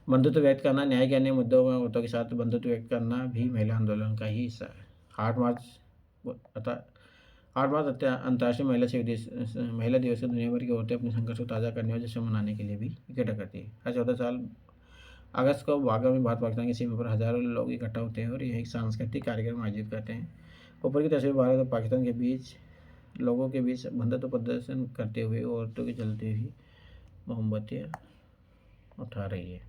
बंधुत्व व्यक्त करना, न्याय के अन्य मुद्दों में औरतों के साथ बंधुत्व व्यक्त करना भी महिला आंदोलन का ही हिस्सा है। 8 मार्च अंतर्राष्ट्रीय महिला दिवस को दुनिया भर की औरतें अपने संघर्ष को ताज़ा करने और जश्न मनाने के लिए भी इकट्ठा करती है। हर 14 साल अगस्त को वाघा में भारत पाकिस्तान की सीमा पर हजारों लोग इकट्ठा होते हैं और यह एक सांस्कृतिक कार्यक्रम आयोजित करते हैं। ऊपर की तस्वीर भारत और पाकिस्तान के बीच लोगों के बीच बंधुत्व प्रदर्शन करते हुए औरतों की जलती हुई मोमबत्तियाँ उठा रही है,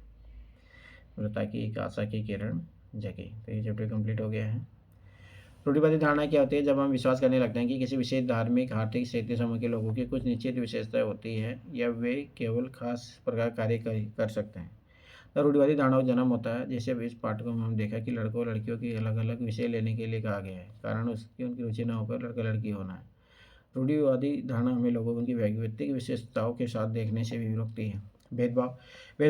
ताकि एक आशा की किरण जगे। तो ये चैप्टर कंप्लीट हो गया है। रूढ़िवादी धारणा क्या होती है? जब हम विश्वास करने लगते हैं कि किसी विशेष धार्मिक, आर्थिक, क्षेत्रीय समूह के लोगों की कुछ निश्चित विशेषताएं होती है या वे केवल खास प्रकार कार्य कर सकते हैं, तो रूढ़िवादी धारणाओं का जन्म होता है। जैसे इस पाठ्यक्रम में हम देखा कि लड़कों और लड़कियों की अलग अलग विषय लेने के लिए कहा गया है, कारण उसकी उनकी रुचि न होकर लड़का लड़की होना है। रूढ़िवादी धारणा हमें लोगों की व्यक्तिगत विशेषताओं के साथ देखने से भी रोकती है। भेदभाव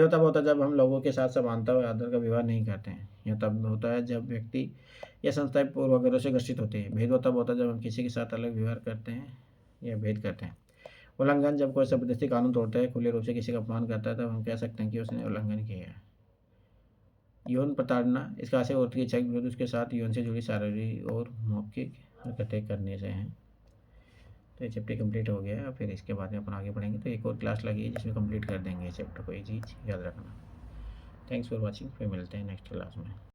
तब होता है जब हम लोगों के साथ समानता और आदर का व्यवहार नहीं करते हैं। यह तब होता है जब व्यक्ति या संस्थाएं पूर्वाग्रहों से ग्रसित होती है। भेदभाव तब होता है जब हम किसी के साथ अलग व्यवहार करते हैं या भेद करते हैं। उल्लंघन, जब कोई जबरदस्ती कानून तोड़ता है, खुले रूप से किसी का अपमान करता है, तब हम कह सकते हैं कि उसने उल्लंघन किया है। यौन प्रताड़ना, इसका आशय औरत की इच्छा के विरुद्ध उसके साथ यौन से जुड़ी शारीरिक और मौखिक हरकतें करने से हैं। तो ये चैप्टर कंप्लीट हो गया है। फिर इसके बाद में अपन आगे बढ़ेंगे। तो एक और क्लास लगी है जिसमें कंप्लीट कर देंगे चैप्टर को। ये चीज़ याद रखना। Thanks for watching. फिर मिलते हैं नेक्स्ट क्लास में।